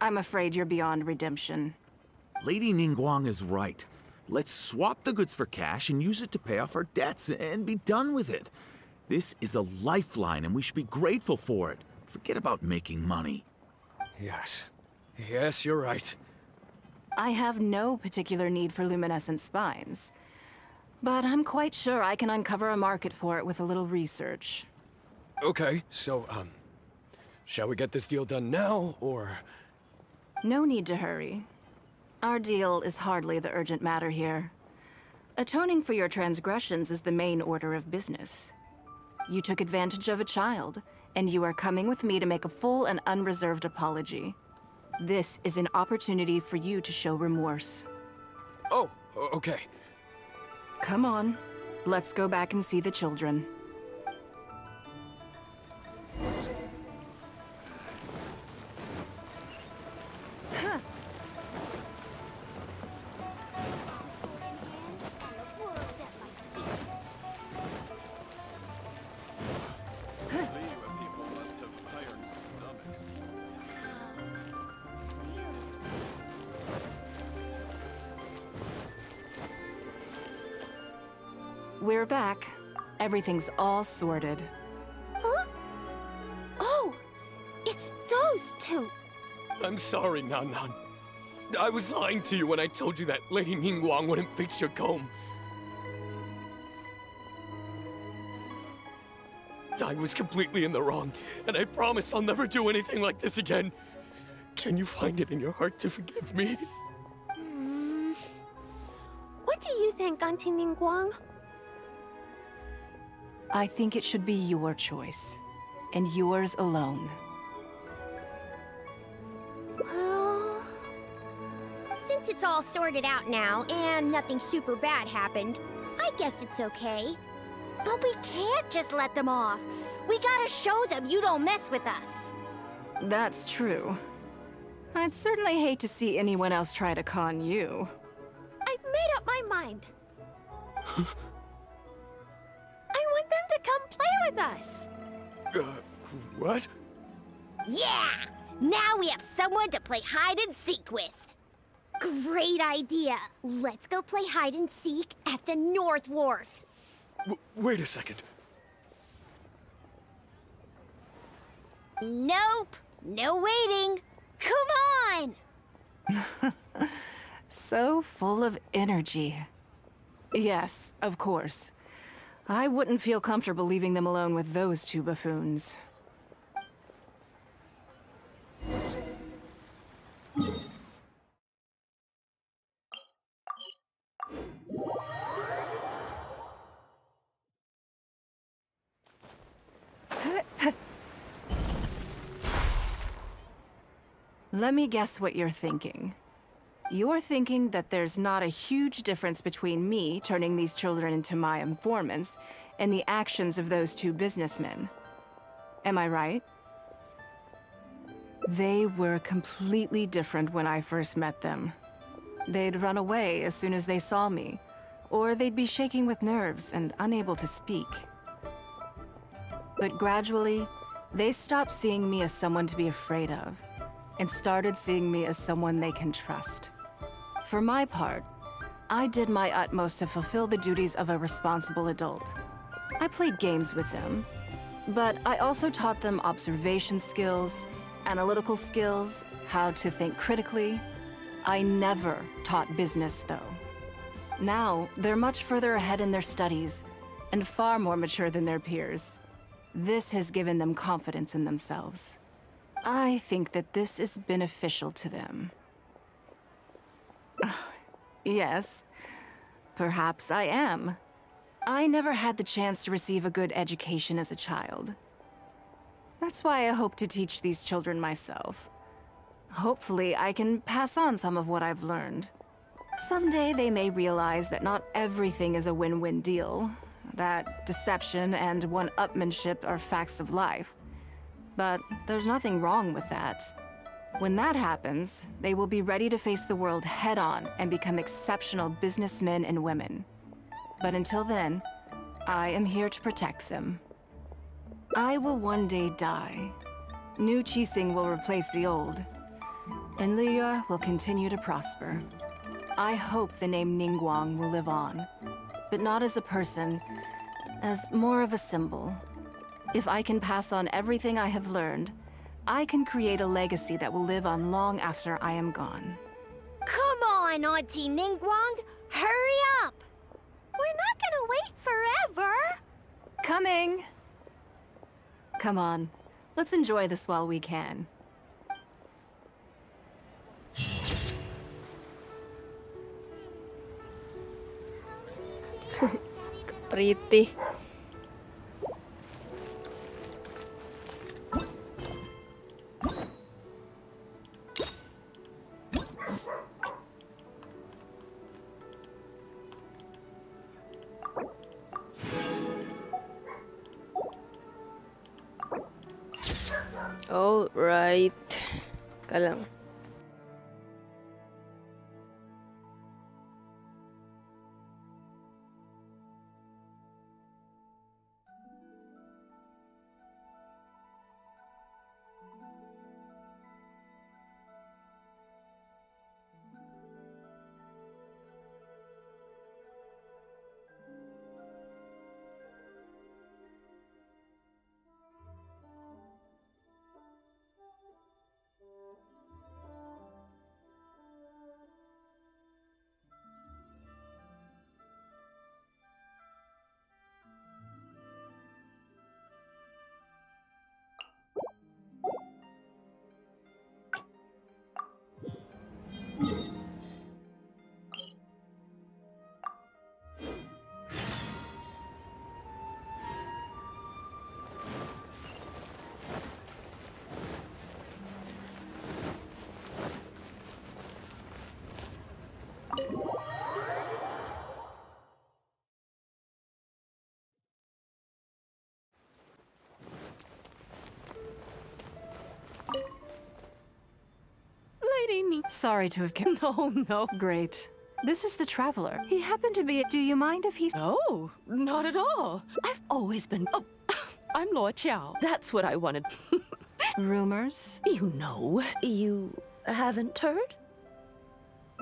I'm afraid you're beyond redemption. Lady Ningguang is right. Let's swap the goods for cash and use it to pay off our debts and be done with it. This is a lifeline and we should be grateful for it. Forget about making money. Yes. Yes, you're right. I have no particular need for luminescent spines, but I'm quite sure I can uncover a market for it with a little research. Okay, so, shall we get this deal done now, or...? No need to hurry. Our deal is hardly the urgent matter here. Atoning for your transgressions is the main order of business. You took advantage of a child, and you are coming with me to make a full and unreserved apology. This is an opportunity for you to show remorse. Oh, okay. Come on, let's go back and see the children. We're back. Everything's all sorted. Huh? Oh! It's those two! I'm sorry, Nan Nan. I was lying to you when I told you that Lady Ningguang wouldn't fix your comb. I was completely in the wrong, and I promise I'll never do anything like this again. Can you find it in your heart to forgive me? What do you think, Auntie Ningguang? I think it should be your choice, and yours alone. Well, since it's all sorted out now, and nothing super bad happened, I guess it's okay. But we can't just let them off. We gotta show them you don't mess with us. That's true. I'd certainly hate to see anyone else try to con you. I've made up my mind. I want them to come play with us. What? Yeah! Now we have someone to play hide and seek with. Great idea. Let's go play hide and seek at the North Wharf. Wait a second. Nope. No waiting. Come on! So full of energy. Yes, of course. I wouldn't feel comfortable leaving them alone with those two buffoons. Let me guess what you're thinking. You're thinking that there's not a huge difference between me turning these children into my informants and the actions of those two businessmen. Am I right? They were completely different when I first met them. They'd run away as soon as they saw me, or they'd be shaking with nerves and unable to speak. But gradually, they stopped seeing me as someone to be afraid of, and started seeing me as someone they can trust. For my part, I did my utmost to fulfill the duties of a responsible adult. I played games with them, but I also taught them observation skills, analytical skills, how to think critically. I never taught business, though. Now, they're much further ahead in their studies, and far more mature than their peers. This has given them confidence in themselves. I think that this is beneficial to them. Yes, perhaps I am. I never had the chance to receive a good education as a child. That's why I hope to teach these children myself. Hopefully, I can pass on some of what I've learned. Someday they may realize that not everything is a win-win deal, that deception and one-upmanship are facts of life. But there's nothing wrong with that. When that happens, they will be ready to face the world head-on and become exceptional businessmen and women. But until then, I am here to protect them. I will one day die. New Qixing will replace the old, and Liyue will continue to prosper. I hope the name Ningguang will live on, but not as a person, as more of a symbol. If I can pass on everything I have learned, I can create a legacy that will live on long after I am gone. Come on, Auntie Ningguang! Hurry up! We're not gonna wait forever! Coming! Come on, let's enjoy this while we can. Pretty. All right. Ka lang. Lady Ning. Sorry to have kept... No. Great. This is the Traveler. He happened to be... Do you mind if he's... No, not at all. I've always been... Oh, I'm Luo Qiao. That's what I wanted. Rumors? You know, you haven't heard?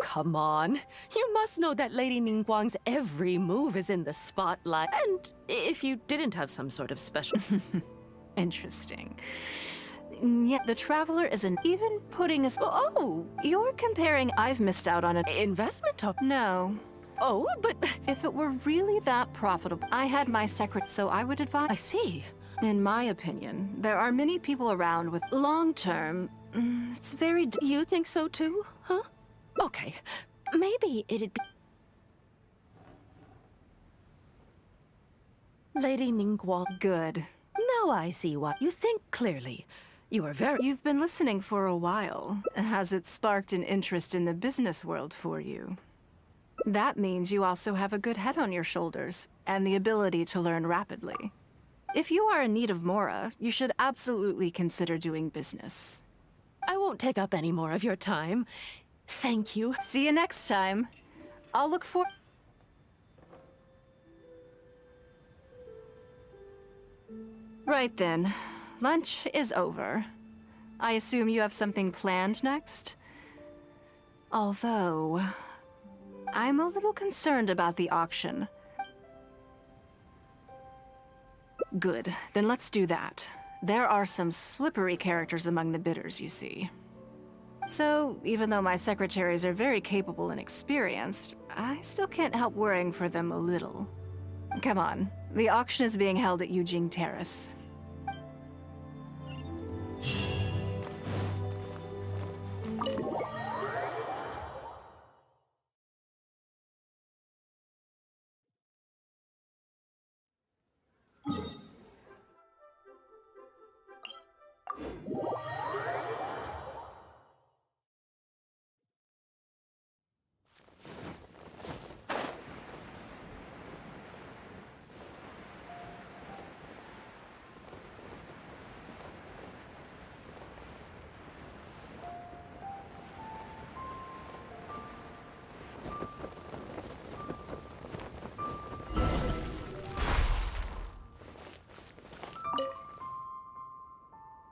Come on. You must know that Lady Ningguang's every move is in the spotlight. And if you didn't have some sort of special... Interesting. Yet the Traveler isn't even putting us... Oh, You're comparing I've missed out on an... investment op... No. Oh, but... If it were really that profitable, I had my secret, so I would advise... I see. In my opinion, there are many people around with long-term... It's very... You think so too, huh? Okay, maybe it'd be... Lady Ningguang. Good. Now I see why. You think clearly. You are very... You've been listening for a while. Has it sparked an interest in the business world for you? That means you also have a good head on your shoulders, and the ability to learn rapidly. If you are in need of Mora, you should absolutely consider doing business. I won't take up any more of your time. Thank you. See you next time. I'll look for... Right then. Lunch is over. I assume you have something planned next? Although... I'm a little concerned about the auction. Good. Then let's do that. There are some slippery characters among the bidders, you see. So, even though my secretaries are very capable and experienced, I still can't help worrying for them a little. Come on, the auction is being held at Eugene Terrace.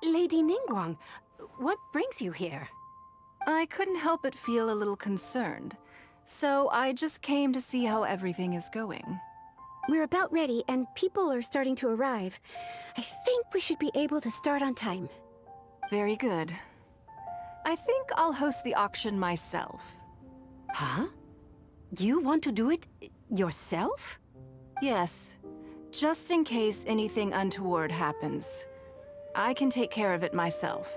Lady Ningguang, what brings you here? I couldn't help but feel a little concerned, so I just came to see how everything is going. We're about ready, and people are starting to arrive. I think we should be able to start on time. Very good. I think I'll host the auction myself. Huh? You want to do it yourself? Yes, just in case anything untoward happens. I can take care of it myself.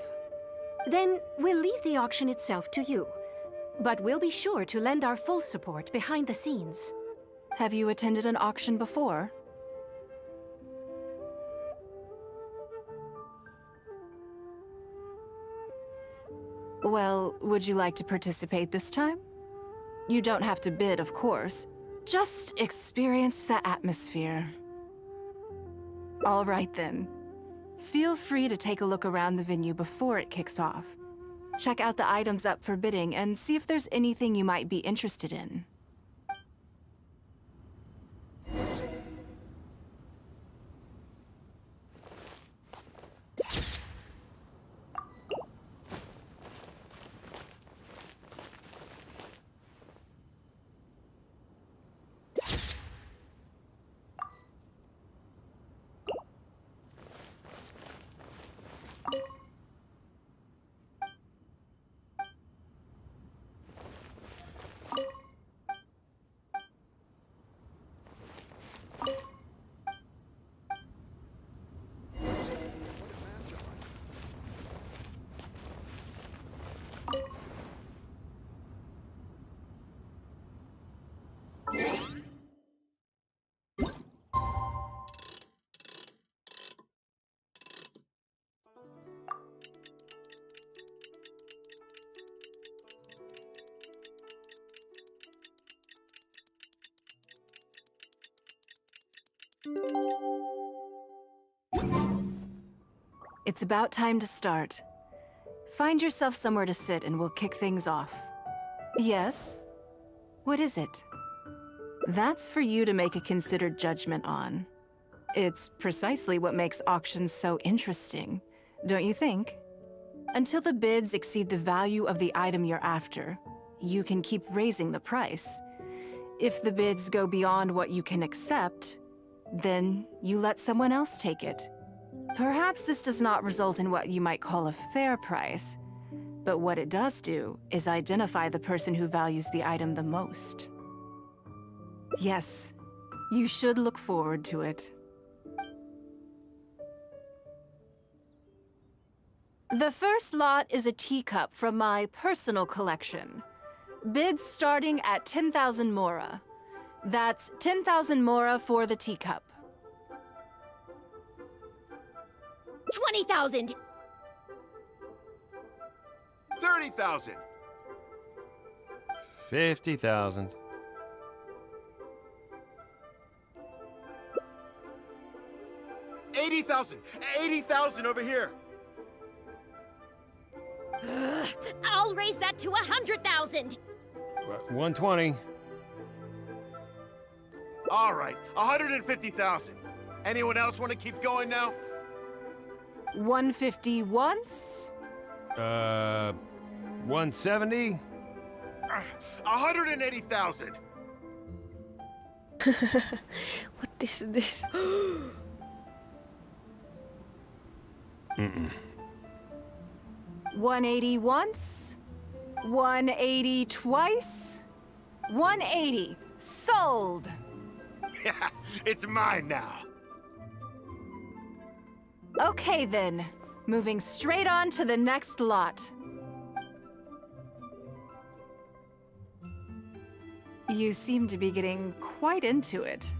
Then we'll leave the auction itself to you. But we'll be sure to lend our full support behind the scenes. Have you attended an auction before? Well, would you like to participate this time? You don't have to bid, of course. Just experience the atmosphere. All right then. Feel free to take a look around the venue before it kicks off. Check out the items up for bidding and see if there's anything you might be interested in. It's about time to start. Find yourself somewhere to sit and we'll kick things off. Yes? What is it? That's for you to make a considered judgment on. It's precisely what makes auctions so interesting, don't you think? Until the bids exceed the value of the item you're after, you can keep raising the price. If the bids go beyond what you can accept, then you let someone else take it. Perhaps this does not result in what you might call a fair price, but what it does do is identify the person who values the item the most. Yes, you should look forward to it. The first lot is a teacup from my personal collection. Bids starting at 10,000 mora. That's 10,000 mora for the teacup. 20,000! 30,000! 50,000. 80,000! 80,000 over here! I'll raise that to 100,000! 120. All right, 150,000. Anyone else want to keep going now? 150 once? 170? 180,000. What is this? 180 once? 180 twice? 180. Sold! Yeah, it's mine now. Okay then. Moving straight on to the next lot. You seem to be getting quite into it.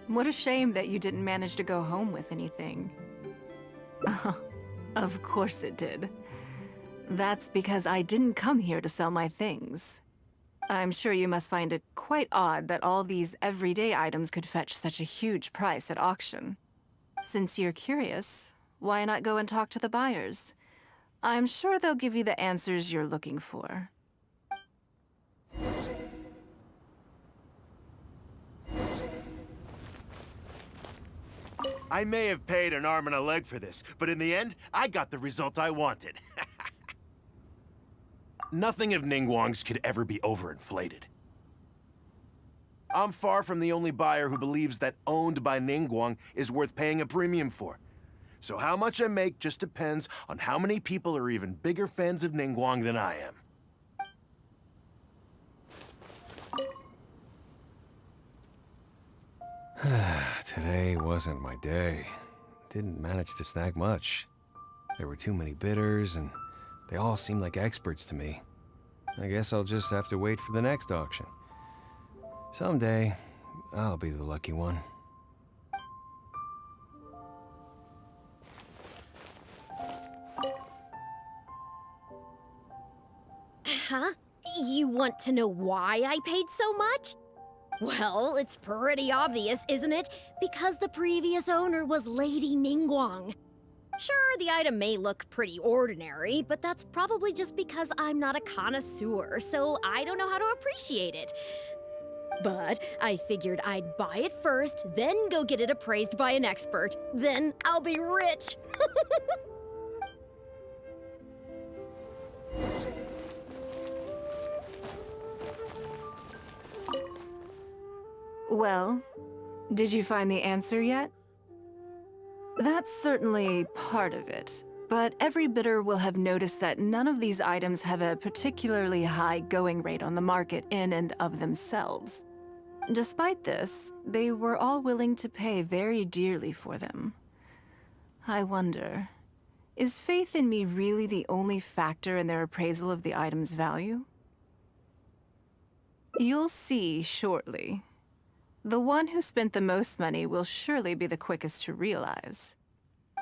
What a shame that you didn't manage to go home with anything. Of course it did. That's because I didn't come here to sell my things. I'm sure you must find it quite odd that all these everyday items could fetch such a huge price at auction. Since you're curious, why not go and talk to the buyers? I'm sure they'll give you the answers you're looking for. I may have paid an arm and a leg for this, but in the end, I got the result I wanted. Nothing of Ningguang's could ever be overinflated. I'm far from the only buyer who believes that owned by Ningguang is worth paying a premium for. So how much I make just depends on how many people are even bigger fans of Ningguang than I am. Today wasn't my day. Didn't manage to snag much. There were too many bidders, and they all seemed like experts to me. I guess I'll just have to wait for the next auction. Someday, I'll be the lucky one. Huh? You want to know why I paid so much? Well, it's pretty obvious, isn't it? Because the previous owner was Lady Ningguang. Sure, the item may look pretty ordinary, but that's probably just because I'm not a connoisseur, so I don't know how to appreciate it. But I figured I'd buy it first, then go get it appraised by an expert. Then I'll be rich! Well, did you find the answer yet? That's certainly part of it, but every bidder will have noticed that none of these items have a particularly high going rate on the market in and of themselves. Despite this, they were all willing to pay very dearly for them. I wonder, is faith in me really the only factor in their appraisal of the item's value? You'll see shortly. The one who spent the most money will surely be the quickest to realize.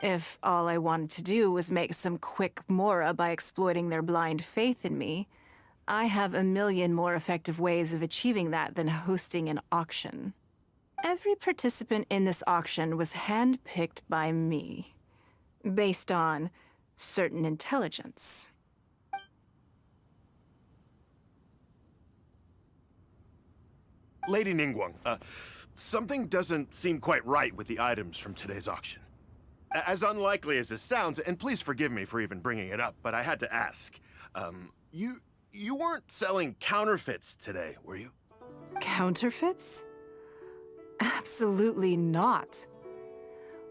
If all I wanted to do was make some quick mora by exploiting their blind faith in me, I have a million more effective ways of achieving that than hosting an auction. Every participant in this auction was handpicked by me, based on certain intelligence. Lady Ningguang, something doesn't seem quite right with the items from today's auction. As unlikely as this sounds, and please forgive me for even bringing it up, but I had to ask. You weren't selling counterfeits today, were you? Counterfeits? Absolutely not.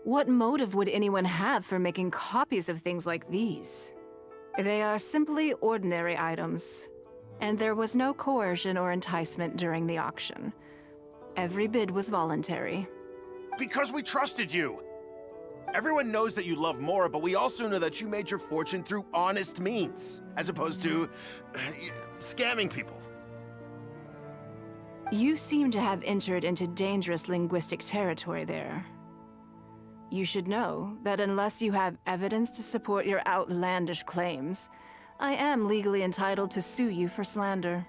What motive would anyone have for making copies of things like these? They are simply ordinary items, and there was no coercion or enticement during the auction. Every bid was voluntary. Because we trusted you! Everyone knows that you love Mora, but we also know that you made your fortune through honest means, as opposed to scamming people. You seem to have entered into dangerous linguistic territory there. You should know that unless you have evidence to support your outlandish claims, I am legally entitled to sue you for slander.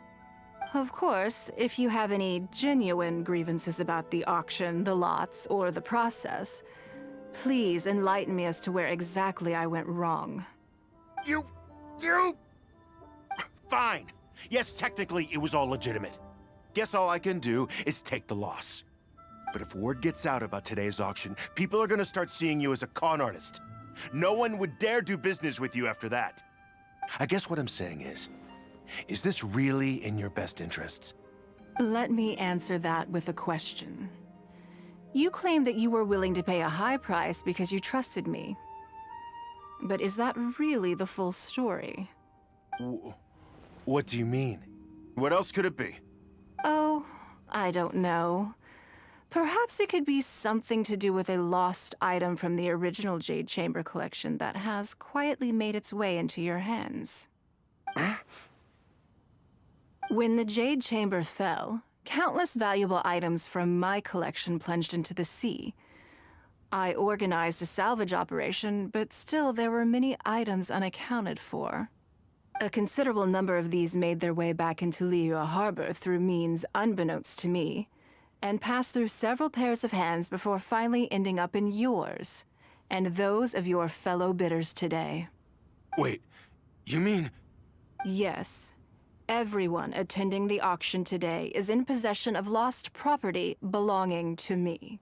Of course, if you have any genuine grievances about the auction, the lots, or the process, please enlighten me as to where exactly I went wrong. You... Fine. Yes, technically it was all legitimate. Guess all I can do is take the loss. But if word gets out about today's auction, people are gonna start seeing you as a con artist. No one would dare do business with you after that. I guess what I'm saying is this really in your best interests? Let me answer that with a question. You claim that you were willing to pay a high price because you trusted me. But is that really the full story? What do you mean? What else could it be? Oh, I don't know. Perhaps it could be something to do with a lost item from the original Jade Chamber collection that has quietly made its way into your hands. When the Jade Chamber fell, countless valuable items from my collection plunged into the sea. I organized a salvage operation, but still there were many items unaccounted for. A considerable number of these made their way back into Liyue Harbor through means unbeknownst to me, and passed through several pairs of hands before finally ending up in yours, and those of your fellow bidders today. Wait, you mean... Yes. Everyone attending the auction today is in possession of lost property belonging to me.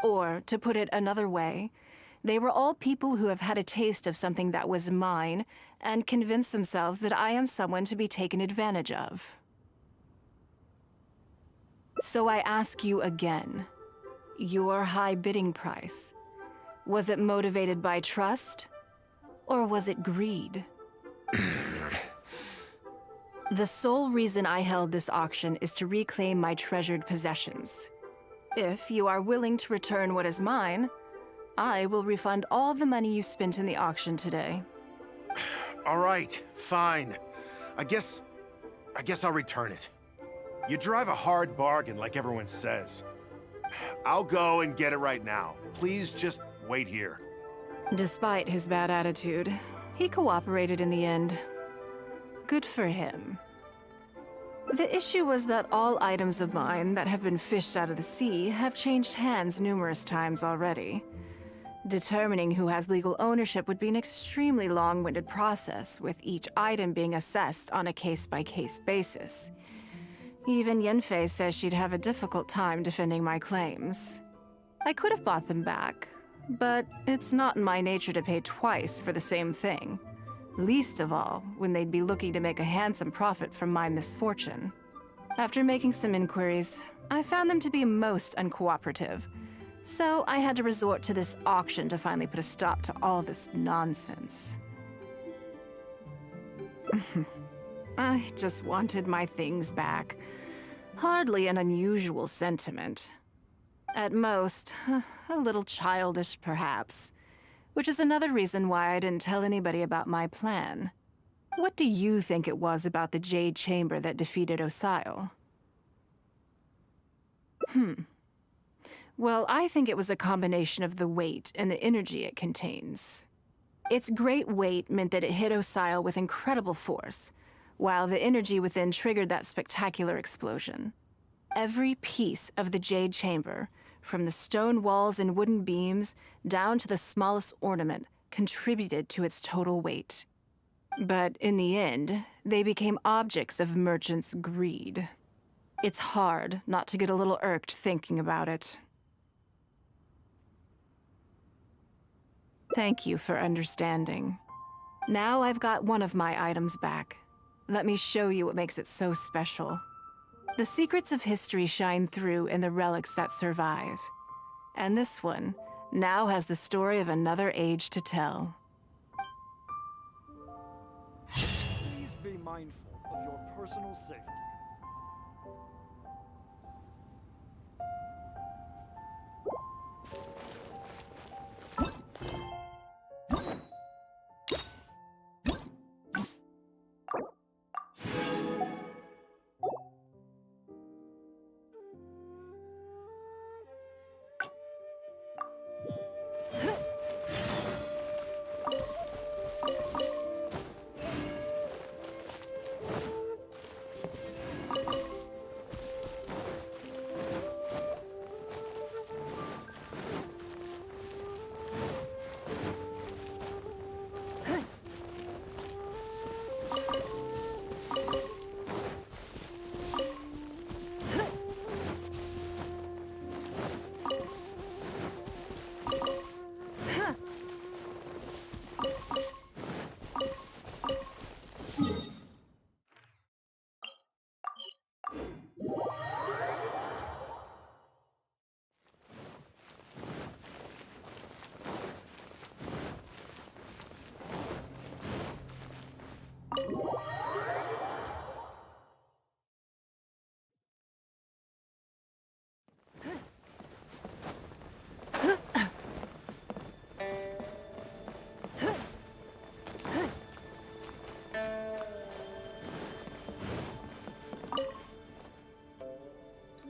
Or, to put it another way, they were all people who have had a taste of something that was mine and convinced themselves that I am someone to be taken advantage of. So I ask you again, your high bidding price, was it motivated by trust, or was it greed? The sole reason I held this auction is to reclaim my treasured possessions. If you are willing to return what is mine, I will refund all the money you spent in the auction today. All right, fine. I guess I'll return it. You drive a hard bargain, like everyone says. I'll go and get it right now. Please just wait here. Despite his bad attitude, he cooperated in the end. Good for him. The issue was that all items of mine that have been fished out of the sea have changed hands numerous times already. Determining who has legal ownership would be an extremely long-winded process, with each item being assessed on a case-by-case basis. Even Yenfei says she'd have a difficult time defending my claims. I could have bought them back, but it's not in my nature to pay twice for the same thing. Least of all, when they'd be looking to make a handsome profit from my misfortune. After making some inquiries, I found them to be most uncooperative, so I had to resort to this auction to finally put a stop to all this nonsense. I just wanted my things back. Hardly an unusual sentiment. At most, a little childish perhaps. Which is another reason why I didn't tell anybody about my plan. What do you think it was about the Jade Chamber that defeated Osile? Well, I think it was a combination of the weight and the energy it contains. Its great weight meant that it hit Osile with incredible force, while the energy within triggered that spectacular explosion. Every piece of the Jade Chamber, from the stone walls and wooden beams down to the smallest ornament, contributed to its total weight. But in the end, they became objects of merchants' greed. It's hard not to get a little irked thinking about it. Thank you for understanding. Now I've got one of my items back. Let me show you what makes it so special. The secrets of history shine through in the relics that survive. And this one now has the story of another age to tell. Please be mindful of your personal safety.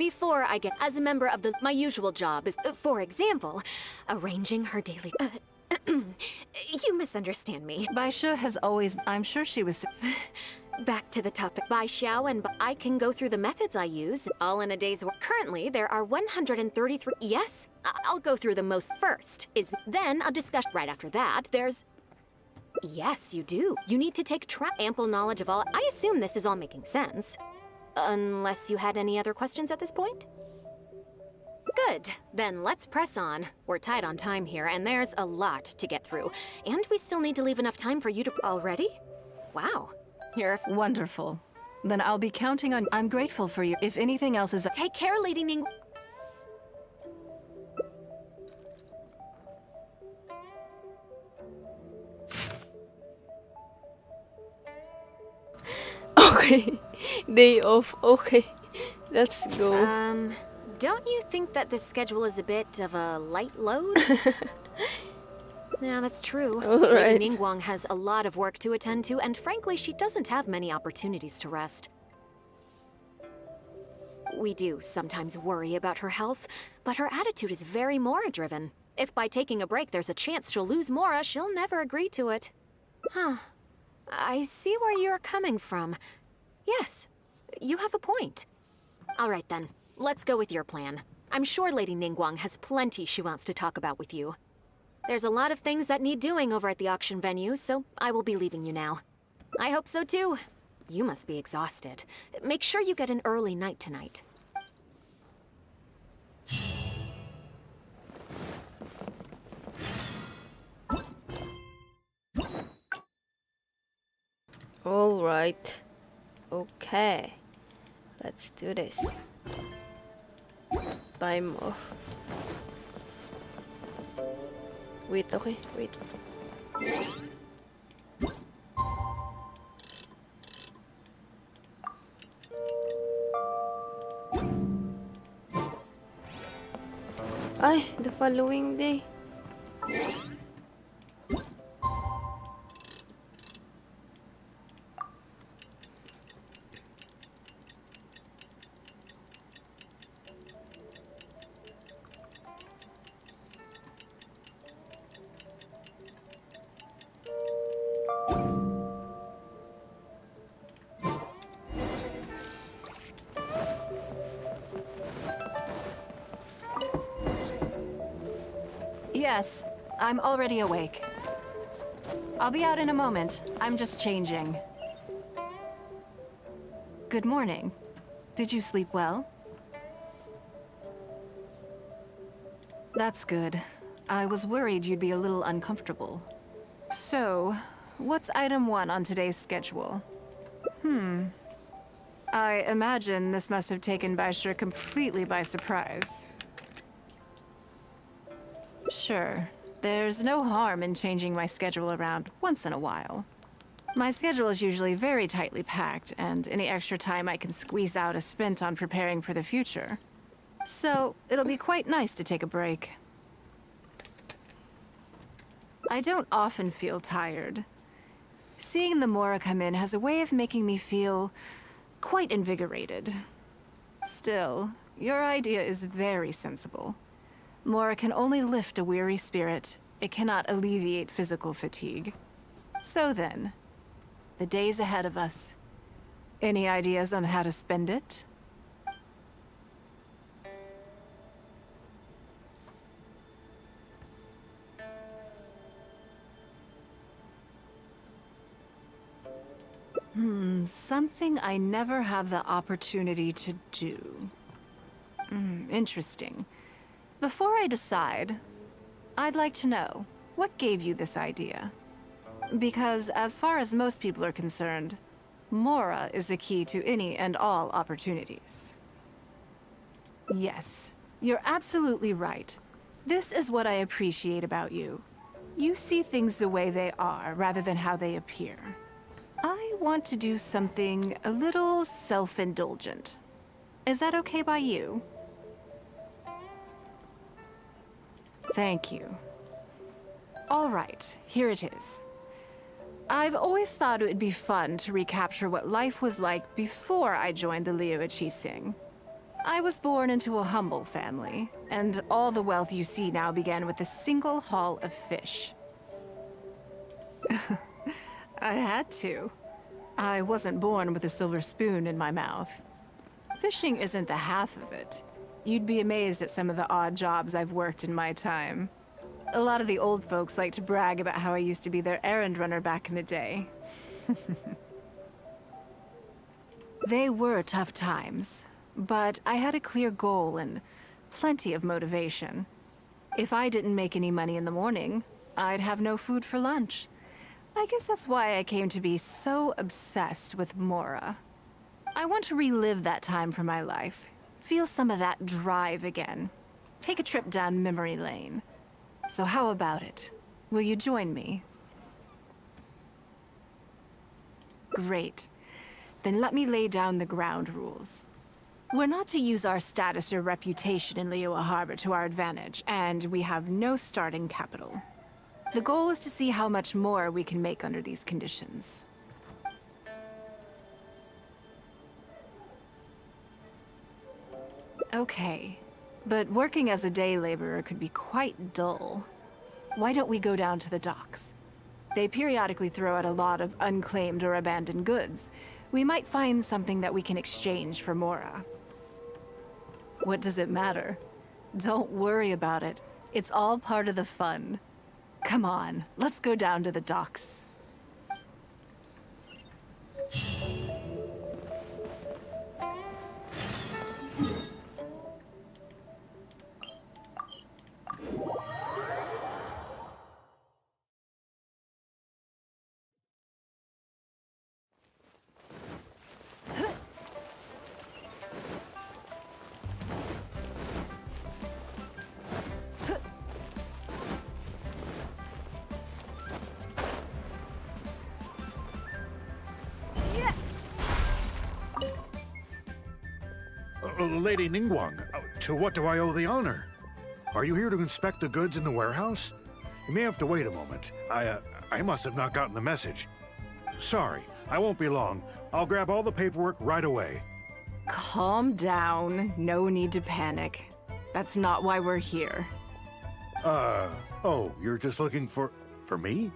before I get as a member of my usual job is, for example, arranging her daily. You misunderstand me. Bai Shu has always. I'm sure she was. Back to the topic. Bai Xiao and I can go through the methods I use, all in a day's work. Currently, there are 133. Yes, I'll go through them most first. Then a discussion. Right after that, there's. Yes, you do. You need to take ample knowledge of all. I assume this is all making sense. Unless you had any other questions at this point? Good. Then let's press on. We're tight on time here, and there's a lot to get through. And we still need to leave enough time for you to... Already? Wow. You're... Wonderful. Then I'll be counting on... I'm grateful for you. If anything else is... Take care, Lady Ning... Okay. Day off. Okay. Let's go. Don't you think that this schedule is a bit of a light load? Yeah, that's true. All right. Lady Ningguang has a lot of work to attend to, and frankly, she doesn't have many opportunities to rest. We do sometimes worry about her health, but her attitude is very Mora-driven. If by taking a break there's a chance she'll lose Mora, she'll never agree to it. Huh. I see where you're coming from. Yes, you have a point. All right then, let's go with your plan. I'm sure Lady Ningguang has plenty she wants to talk about with you. There's a lot of things that need doing over at the auction venue, so I will be leaving you now. I hope so too. You must be exhausted. Make sure you get an early night tonight. All right. Okay. Let's do this. Time off. Wait, okay, wait. Ay, the following day. Yes, I'm already awake. I'll be out in a moment. I'm just changing. Good morning. Did you sleep well? That's good. I was worried you'd be a little uncomfortable. So, what's item 1 on today's schedule? I imagine this must have taken Bai Shu completely by surprise. Sure. There's no harm in changing my schedule around once in a while. My schedule is usually very tightly packed, and any extra time I can squeeze out is spent on preparing for the future. So, it'll be quite nice to take a break. I don't often feel tired. Seeing the Mora come in has a way of making me feel quite invigorated. Still, your idea is very sensible. Mora can only lift a weary spirit. It cannot alleviate physical fatigue. So then, the days ahead of us. Any ideas on how to spend it? Something I never have the opportunity to do. Interesting. Before I decide, I'd like to know, what gave you this idea? Because as far as most people are concerned, Mora is the key to any and all opportunities. Yes, you're absolutely right. This is what I appreciate about you. You see things the way they are, rather than how they appear. I want to do something a little self-indulgent. Is that okay by you? Thank you. All right, here it is. I've always thought it would be fun to recapture what life was like before I joined the Liu Qixing. I was born into a humble family, and all the wealth you see now began with a single haul of fish. I had to. I wasn't born with a silver spoon in my mouth. Fishing isn't the half of it. You'd be amazed at some of the odd jobs I've worked in my time. A lot of the old folks like to brag about how I used to be their errand runner back in the day. They were tough times, but I had a clear goal and plenty of motivation. If I didn't make any money in the morning, I'd have no food for lunch. I guess that's why I came to be so obsessed with Mora. I want to relive that time for my life. Feel some of that drive again. Take a trip down memory lane. So how about it? Will you join me? Great. Then let me lay down the ground rules. We're not to use our status or reputation in Liyue Harbor to our advantage, and we have no starting capital. The goal is to see how much more we can make under these conditions. Okay, but working as a day laborer could be quite dull. Why don't we go down to the docks? They periodically throw out a lot of unclaimed or abandoned goods. We might find something that we can exchange for Mora. What does it matter? Don't worry about it. It's all part of the fun. Come on, let's go down to the docks. Lady Ningguang, to what do I owe the honor? Are you here to inspect the goods in the warehouse? You may have to wait a moment. I must have not gotten the message. Sorry, I won't be long. I'll grab all the paperwork right away. Calm down. No need to panic. That's not why we're here. Oh, you're just looking for me?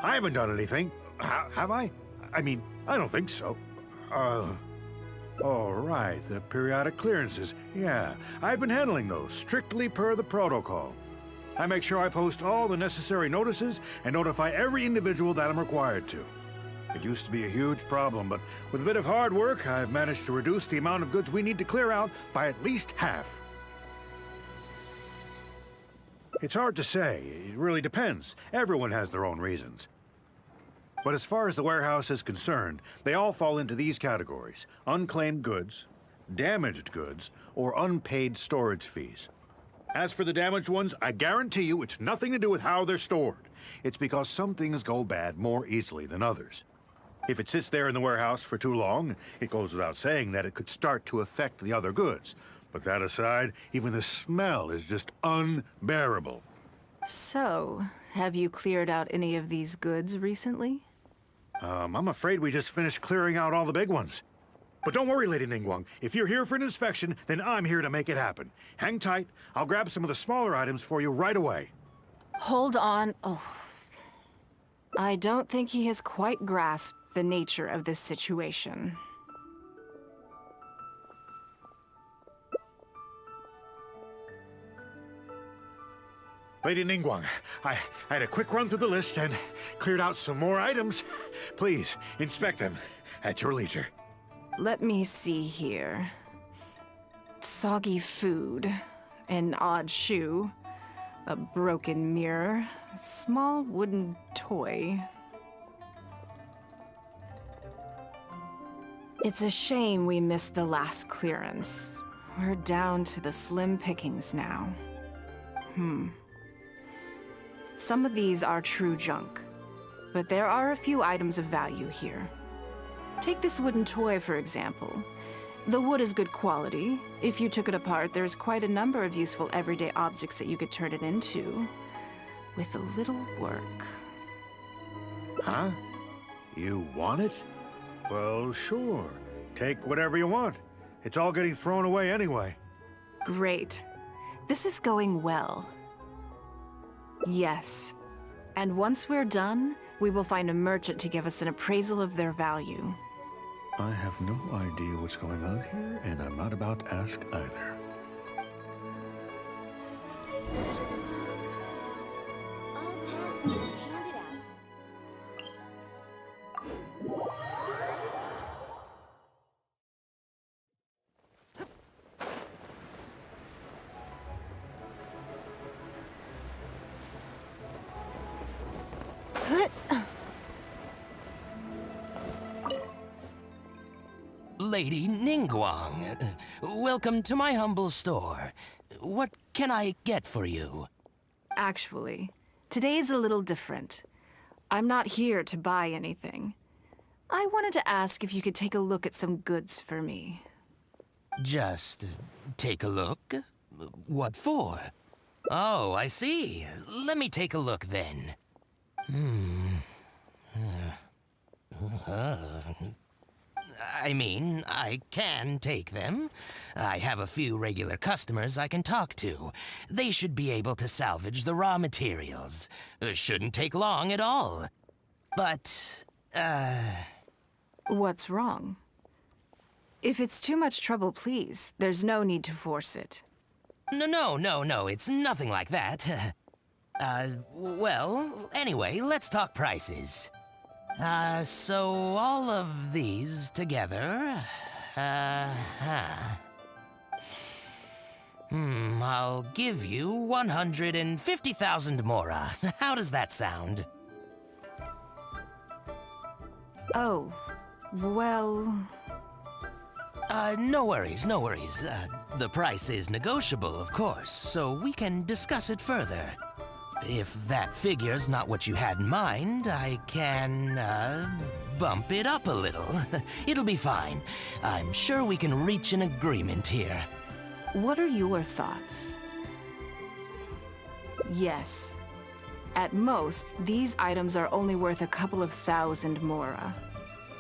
I haven't done anything. Have I? I mean, I don't think so. All right, the periodic clearances. Yeah, I've been handling those, strictly per the protocol. I make sure I post all the necessary notices and notify every individual that I'm required to. It used to be a huge problem, but with a bit of hard work, I've managed to reduce the amount of goods we need to clear out by at least half. It's hard to say. It really depends. Everyone has their own reasons. But as far as the warehouse is concerned, they all fall into these categories: unclaimed goods, damaged goods, or unpaid storage fees. As for the damaged ones, I guarantee you it's nothing to do with how they're stored. It's because some things go bad more easily than others. If it sits there in the warehouse for too long, it goes without saying that it could start to affect the other goods. But that aside, even the smell is just unbearable. So, have you cleared out any of these goods recently? I'm afraid we just finished clearing out all the big ones. But don't worry, Lady Ningguang. If you're here for an inspection, then I'm here to make it happen. Hang tight. I'll grab some of the smaller items for you right away. Hold on. Oh. I don't think he has quite grasped the nature of this situation. Lady Ningguang, I had a quick run through the list and cleared out some more items. Please, inspect them at your leisure. Let me see here. Soggy food, an odd shoe, a broken mirror, small wooden toy. It's a shame we missed the last clearance. We're down to the slim pickings now. Some of these are true junk, but there are a few items of value here. Take this wooden toy, for example. The wood is good quality. If you took it apart, there's quite a number of useful everyday objects that you could turn it into, with a little work. Huh? You want it? Well, sure. Take whatever you want. It's all getting thrown away anyway. Great. This is going well. Yes. And once we're done, we will find a merchant to give us an appraisal of their value. I have no idea what's going on here, and I'm not about to ask either. All tasks are handed out. Lady Ningguang, welcome to my humble store. What can I get for you? Actually, today's a little different. I'm not here to buy anything. I wanted to ask if you could take a look at some goods for me. Just take a look? What for? Oh, I see. Let me take a look then. I mean, I can take them. I have a few regular customers I can talk to. They should be able to salvage the raw materials. Shouldn't take long at all. But, What's wrong? If it's too much trouble, please, there's no need to force it. No, it's nothing like that. Well, anyway, let's talk prices. So all of these together, I'll give you 150,000 mora. How does that sound? Oh, well... No worries. The price is negotiable, of course, so we can discuss it further. If that figure's not what you had in mind, I can, bump it up a little. It'll be fine. I'm sure we can reach an agreement here. What are your thoughts? Yes. At most, these items are only worth a couple of thousand mora.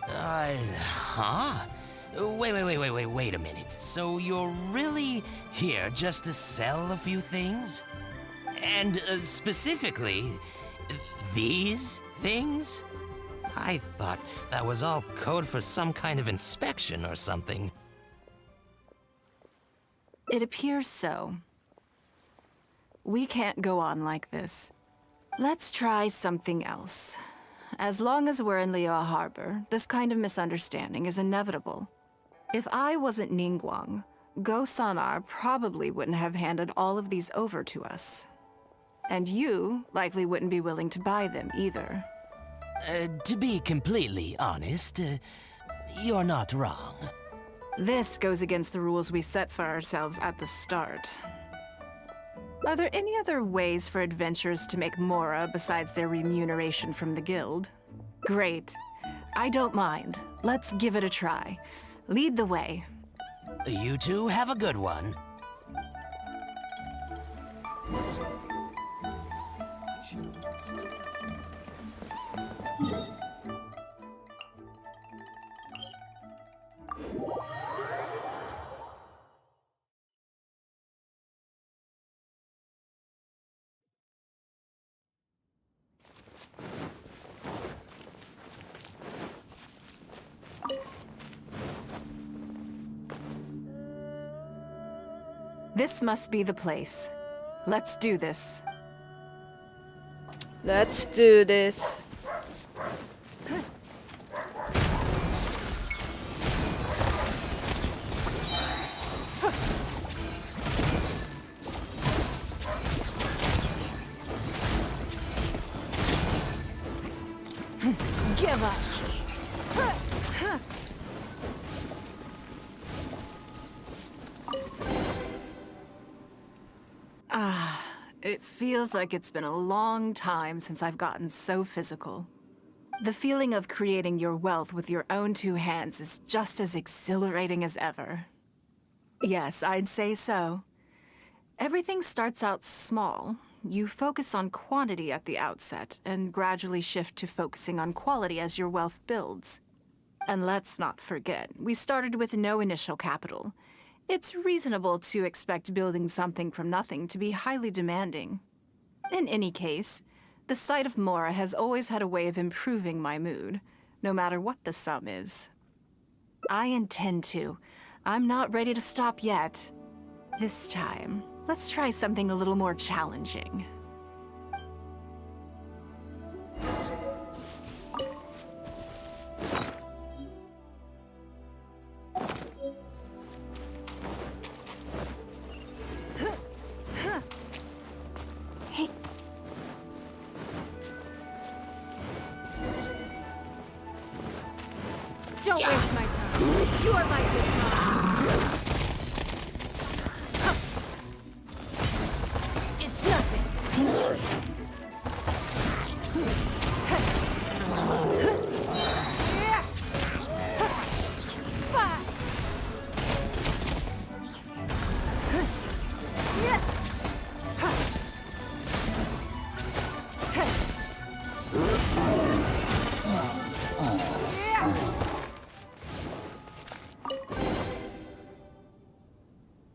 Huh? Wait a minute. So you're really here just to sell a few things? And specifically, these things? I thought that was all code for some kind of inspection or something. It appears so. We can't go on like this. Let's try something else. As long as we're in Liyue Harbor, this kind of misunderstanding is inevitable. If I wasn't Ningguang, Go Sonar probably wouldn't have handed all of these over to us. And you likely wouldn't be willing to buy them either. To be completely honest, you're not wrong. This goes against the rules we set for ourselves at the start. Are there any other ways for adventurers to make mora besides their remuneration from the guild? Great. I don't mind. Let's give it a try. Lead the way. You two have a good one. This must be the place. Let's do this. Let's do this. Give up. It feels like it's been a long time since I've gotten so physical. The feeling of creating your wealth with your own two hands is just as exhilarating as ever. Yes, I'd say so. Everything starts out small. You focus on quantity at the outset, and gradually shift to focusing on quality as your wealth builds. And let's not forget, we started with no initial capital. It's reasonable to expect building something from nothing to be highly demanding. In any case, the sight of Mora has always had a way of improving my mood, no matter what the sum is. I intend to. I'm not ready to stop yet. This time, let's try something a little more challenging. Don't waste my time. Your life is mine. It's nothing.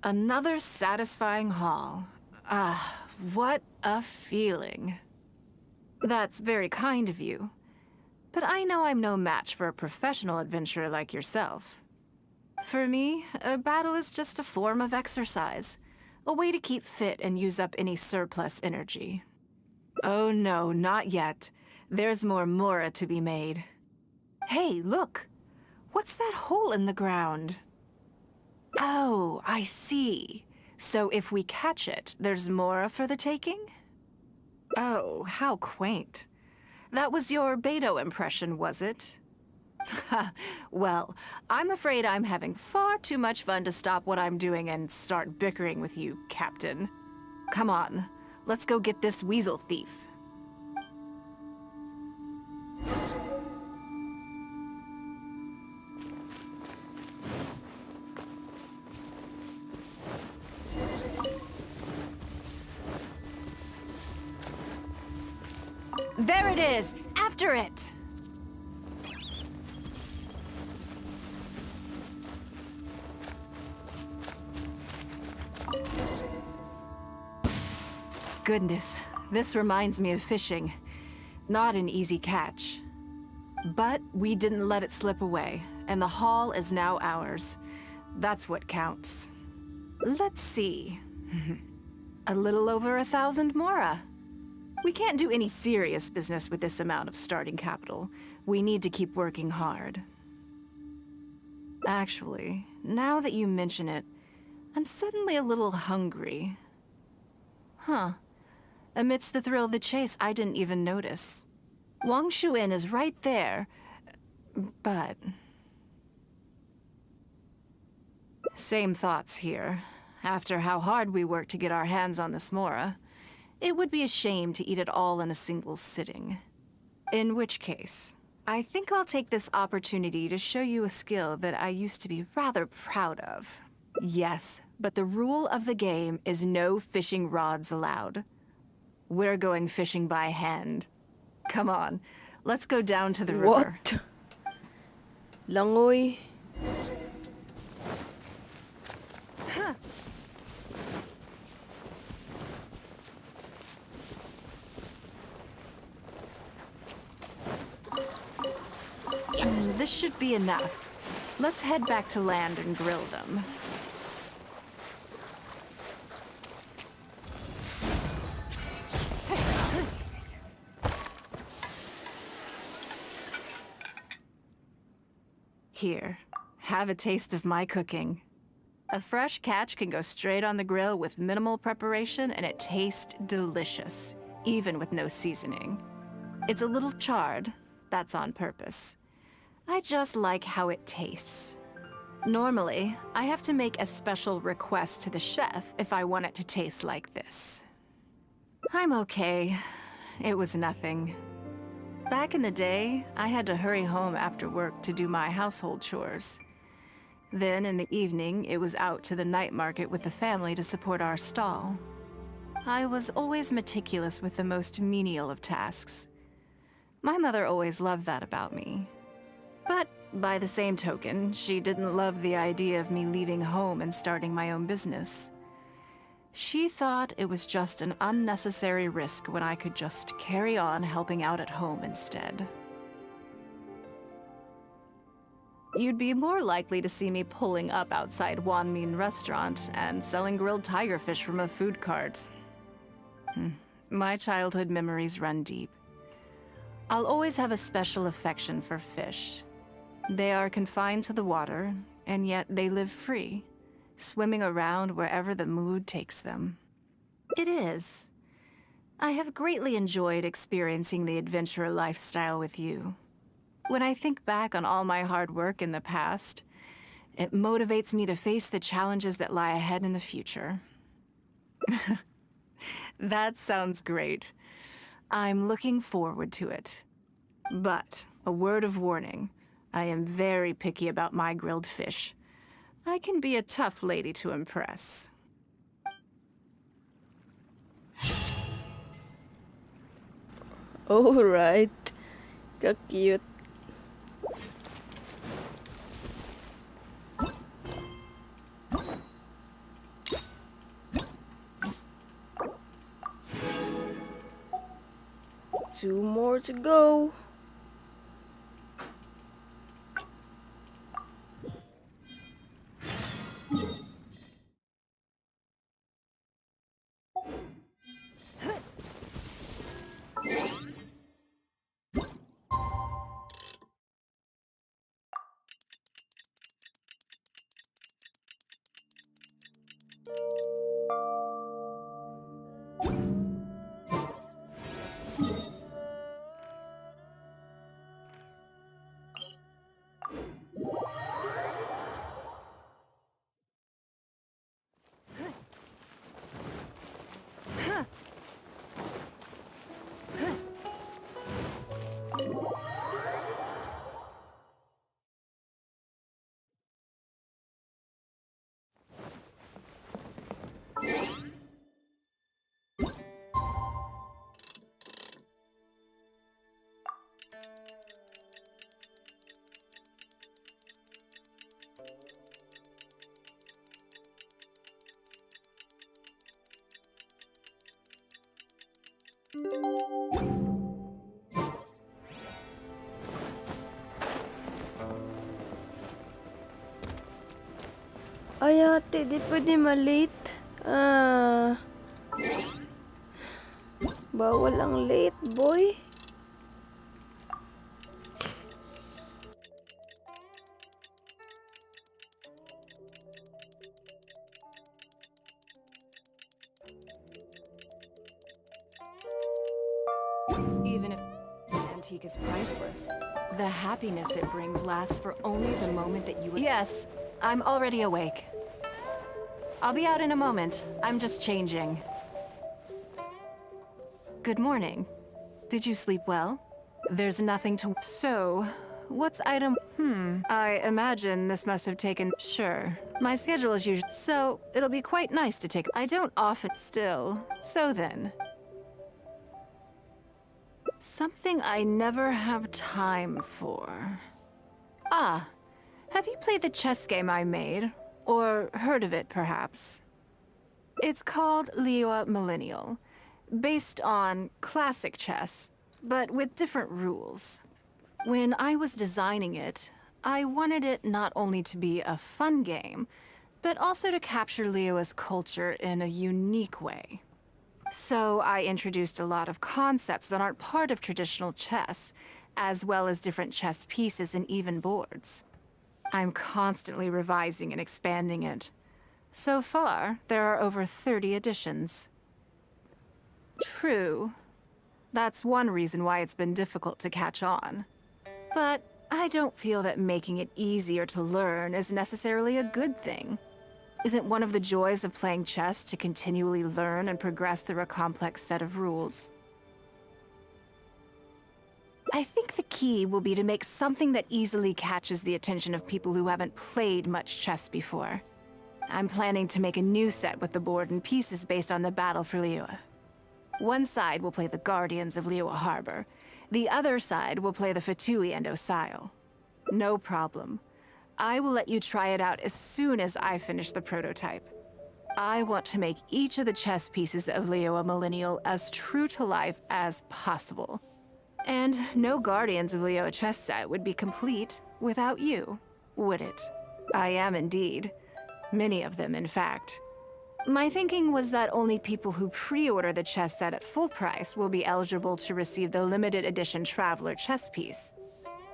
Another satisfying haul. Ah, what a feeling. That's very kind of you. But I know I'm no match for a professional adventurer like yourself. For me, a battle is just a form of exercise, a way to keep fit and use up any surplus energy. Oh no, not yet. There's more Mora to be made. Hey, look! What's that hole in the ground? Oh, I see. So if we catch it, there's Mora for the taking? Oh, how quaint. That was your Beto impression, was it? Well, I'm afraid I'm having far too much fun to stop what I'm doing and start bickering with you, Captain. Come on, let's go get this weasel thief. There it is! After it! Goodness, this reminds me of fishing. Not an easy catch. But we didn't let it slip away, and the haul is now ours. That's what counts. Let's see. A little over 1,000 Mora. We can't do any serious business with this amount of starting capital. We need to keep working hard. Actually, now that you mention it, I'm suddenly a little hungry. Huh. Amidst the thrill of the chase, I didn't even notice. Wangshu Inn is right there, but... Same thoughts here. After how hard we worked to get our hands on this Mora, it would be a shame to eat it all in a single sitting. In which case, I think I'll take this opportunity to show you a skill that I used to be rather proud of. Yes, but the rule of the game is no fishing rods allowed. We're going fishing by hand. Come on, let's go down to the river. What? Langoy. This should be enough. Let's head back to land and grill them. Here, have a taste of my cooking. A fresh catch can go straight on the grill with minimal preparation and it tastes delicious, even with no seasoning. It's a little charred, that's on purpose. I just like how it tastes. Normally, I have to make a special request to the chef if I want it to taste like this. I'm okay. It was nothing. Back in the day, I had to hurry home after work to do my household chores. Then in the evening, it was out to the night market with the family to support our stall. I was always meticulous with the most menial of tasks. My mother always loved that about me. But By the same token, she didn't love the idea of me leaving home and starting my own business. She thought it was just an unnecessary risk when I could just carry on helping out at home instead. You'd be more likely to see me pulling up outside Wanmin Restaurant and selling grilled tiger fish from a food cart. My childhood memories run deep. I'll always have a special affection for fish. They are confined to the water, and yet they live free, swimming around wherever the mood takes them. It is. I have greatly enjoyed experiencing the adventurer lifestyle with you. When I think back on all my hard work in the past, it motivates me to face the challenges that lie ahead in the future. That sounds great. I'm looking forward to it. But, a word of warning, I am very picky about my grilled fish. I can be a tough lady to impress. Alright. Ka-cute. Two more to go. Ay ate, di pwede malate. Bawal ang late, boy. Even if the antique is priceless, the happiness it brings lasts for only the moment that you... Yes, I'm already awake. I'll be out in a moment. I'm just changing. Good morning. Did you sleep well? There's nothing to... So, what's item... I imagine this must have taken... Sure. My schedule is usually... So, it'll be quite nice to take... I don't often... Still. So then... Something I never have time for. Ah, have you played the chess game I made? Or heard of it, perhaps? It's called Liyue Millennial, based on classic chess, but with different rules. When I was designing it, I wanted it not only to be a fun game, but also to capture Liyue's culture in a unique way. So I introduced a lot of concepts that aren't part of traditional chess, as well as different chess pieces and even boards. I'm constantly revising and expanding it. So far, there are over 30 editions. True. That's one reason why it's been difficult to catch on. But I don't feel that making it easier to learn is necessarily a good thing. Isn't one of the joys of playing chess to continually learn and progress through a complex set of rules? I think the key will be to make something that easily catches the attention of people who haven't played much chess before. I'm planning to make a new set with the board and pieces based on the battle for Liyue. One side will play the Guardians of Liyue Harbor. The other side will play the Fatui and Osile. No problem. I will let you try it out as soon as I finish the prototype. I want to make each of the chess pieces of Leo a Millennial as true to life as possible. And no Guardians of Leo chess set would be complete without you, would it? I am indeed. Many of them, in fact. My thinking was that only people who pre-order the chess set at full price will be eligible to receive the limited edition Traveler chess piece.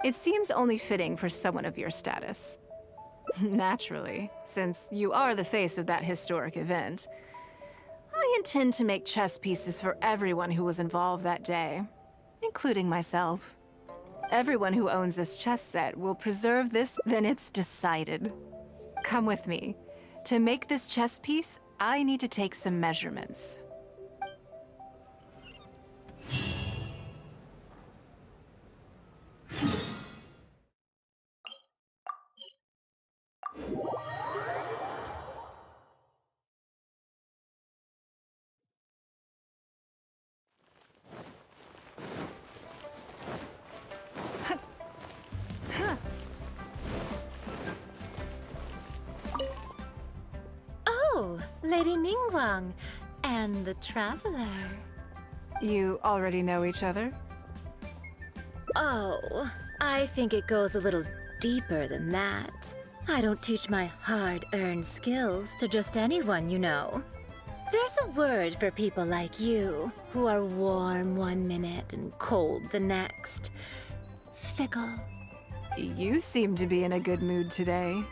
It seems only fitting for someone of your status. Naturally, since you are the face of that historic event. I intend to make chess pieces for everyone who was involved that day, including myself. Everyone who owns this chess set will preserve this, then it's decided. Come with me. To make this chess piece, I need to take some measurements. Oh, Lady Ningguang and the Traveler. You already know each other? Oh, I think it goes a little deeper than that. I don't teach my hard-earned skills to just anyone, you know. There's a word for people like you, who are warm one minute and cold the next. Fickle. You seem to be in a good mood today.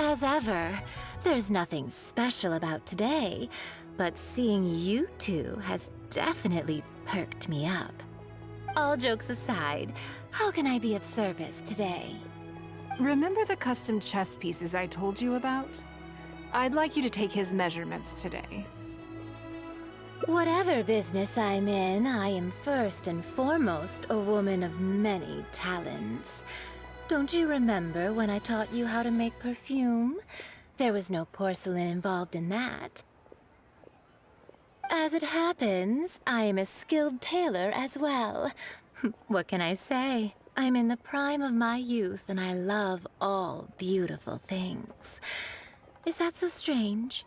As ever, there's nothing special about today, but seeing you two has definitely perked me up. All jokes aside, how can I be of service today? Remember the custom chess pieces I told you about? I'd like you to take his measurements today. Whatever business I'm in, I am first and foremost a woman of many talents. Don't you remember when I taught you how to make perfume? There was no porcelain involved in that. As it happens, I am a skilled tailor as well. What can I say? I'm in the prime of my youth and I love all beautiful things. Is that so strange?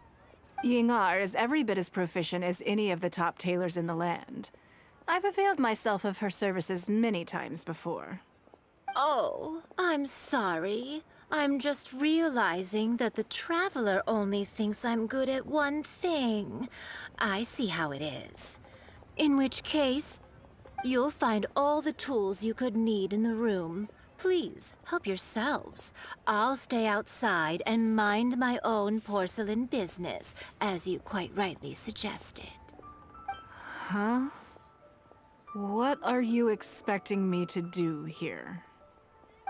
Yingar is every bit as proficient as any of the top tailors in the land. I've availed myself of her services many times before. Oh, I'm sorry. I'm just realizing that the Traveler only thinks I'm good at one thing. I see how it is. In which case, you'll find all the tools you could need in the room. Please, help yourselves. I'll stay outside and mind my own porcelain business, as you quite rightly suggested. Huh? What are you expecting me to do here?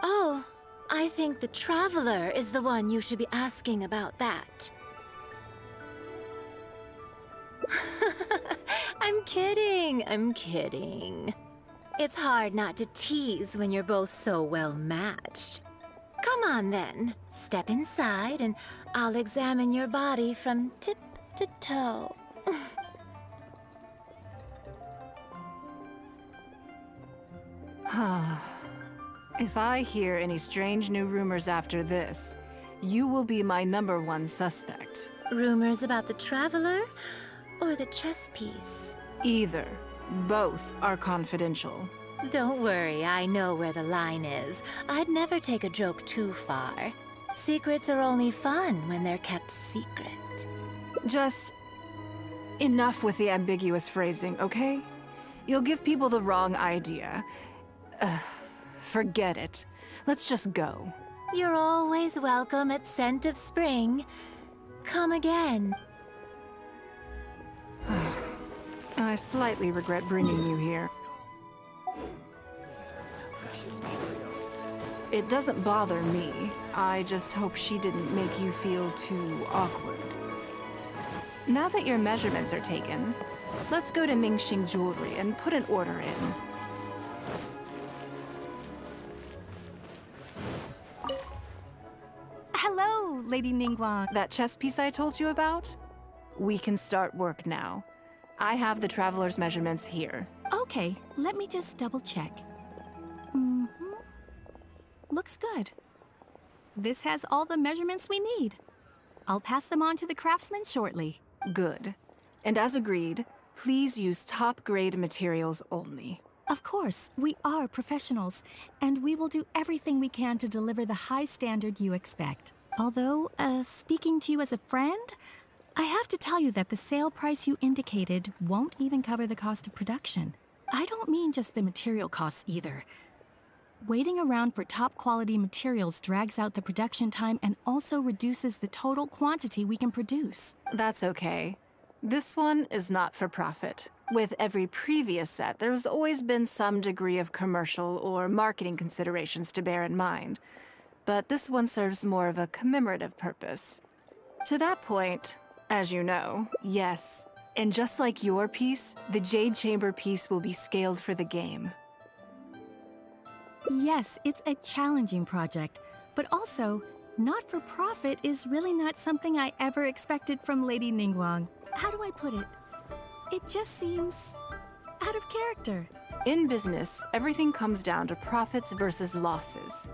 Oh, I think the Traveler is the one you should be asking about that. I'm kidding. It's hard not to tease when you're both so well matched. Come on then, step inside and I'll examine your body from tip to toe. If I hear any strange new rumors after this, you will be my #1 suspect. Rumors about the Traveler or the chess piece? Either. Both are confidential. Don't worry, I know where the line is. I'd never take a joke too far. Secrets are only fun when they're kept secret. Just enough with the ambiguous phrasing, okay? You'll give people the wrong idea. Forget it. Let's just go. You're always welcome at Scent of Spring. Come again. I slightly regret bringing you here. It doesn't bother me. I just hope she didn't make you feel too awkward. Now that your measurements are taken, let's go to Mingxing Jewelry and put an order in. Hello, Lady Ningguang. That chess piece I told you about? We can start work now. I have the Traveler's measurements here. Okay, let me just double check. Looks good. This has all the measurements we need. I'll pass them on to the craftsman shortly. Good. And as agreed, please use top-grade materials only. Of course, we are professionals, and we will do everything we can to deliver the high standard you expect. Although, speaking to you as a friend, I have to tell you that the sale price you indicated won't even cover the cost of production. I don't mean just the material costs either. Waiting around for top-quality materials drags out the production time and also reduces the total quantity we can produce. That's okay. This one is not for profit. With every previous set, there's always been some degree of commercial or marketing considerations to bear in mind. But this one serves more of a commemorative purpose. To that point, as you know, yes, and just like your piece, the Jade Chamber piece will be scaled for the game. Yes, it's a challenging project, but also, not-for-profit is really not something I ever expected from Lady Ningguang. How do I put it? It just seems out of character. In business, everything comes down to profits versus losses.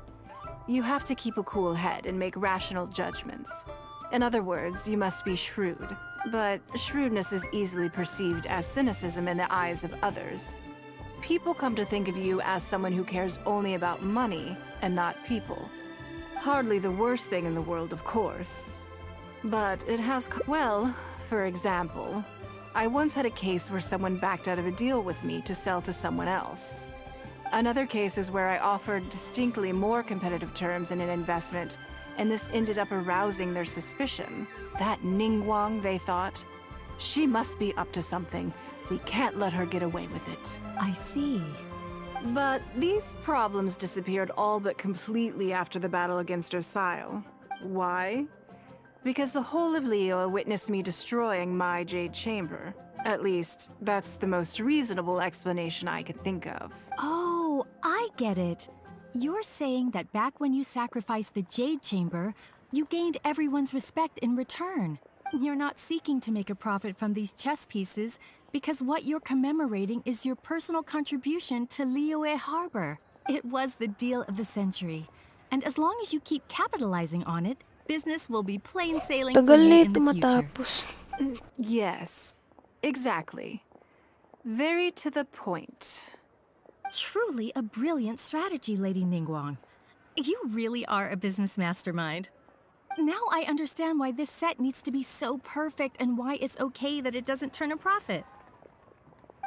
You have to keep a cool head and make rational judgments. In other words, you must be shrewd. But shrewdness is easily perceived as cynicism in the eyes of others. People come to think of you as someone who cares only about money and not people. Hardly the worst thing in the world, of course. But it has, well, for example, I once had a case where someone backed out of a deal with me to sell to someone else. Another case is where I offered distinctly more competitive terms in an investment, and this ended up arousing their suspicion. That Ningguang, they thought. She must be up to something. We can't let her get away with it. I see. But these problems disappeared all but completely after the battle against Osile. Why? Because the whole of Liyue witnessed me destroying my Jade Chamber. At least, that's the most reasonable explanation I could think of. Oh, I get it. You're saying that back when you sacrificed the Jade Chamber, you gained everyone's respect in return. You're not seeking to make a profit from these chess pieces because what you're commemorating is your personal contribution to Liyue Harbor. It was the deal of the century. And as long as you keep capitalizing on it, business will be plain sailing for Tagal you in nito the future. matapos. Yes, exactly. Very to the point. Truly a brilliant strategy, Lady Ningguang. You really are a business mastermind. Now I understand why this set needs to be so perfect and why it's okay that it doesn't turn a profit.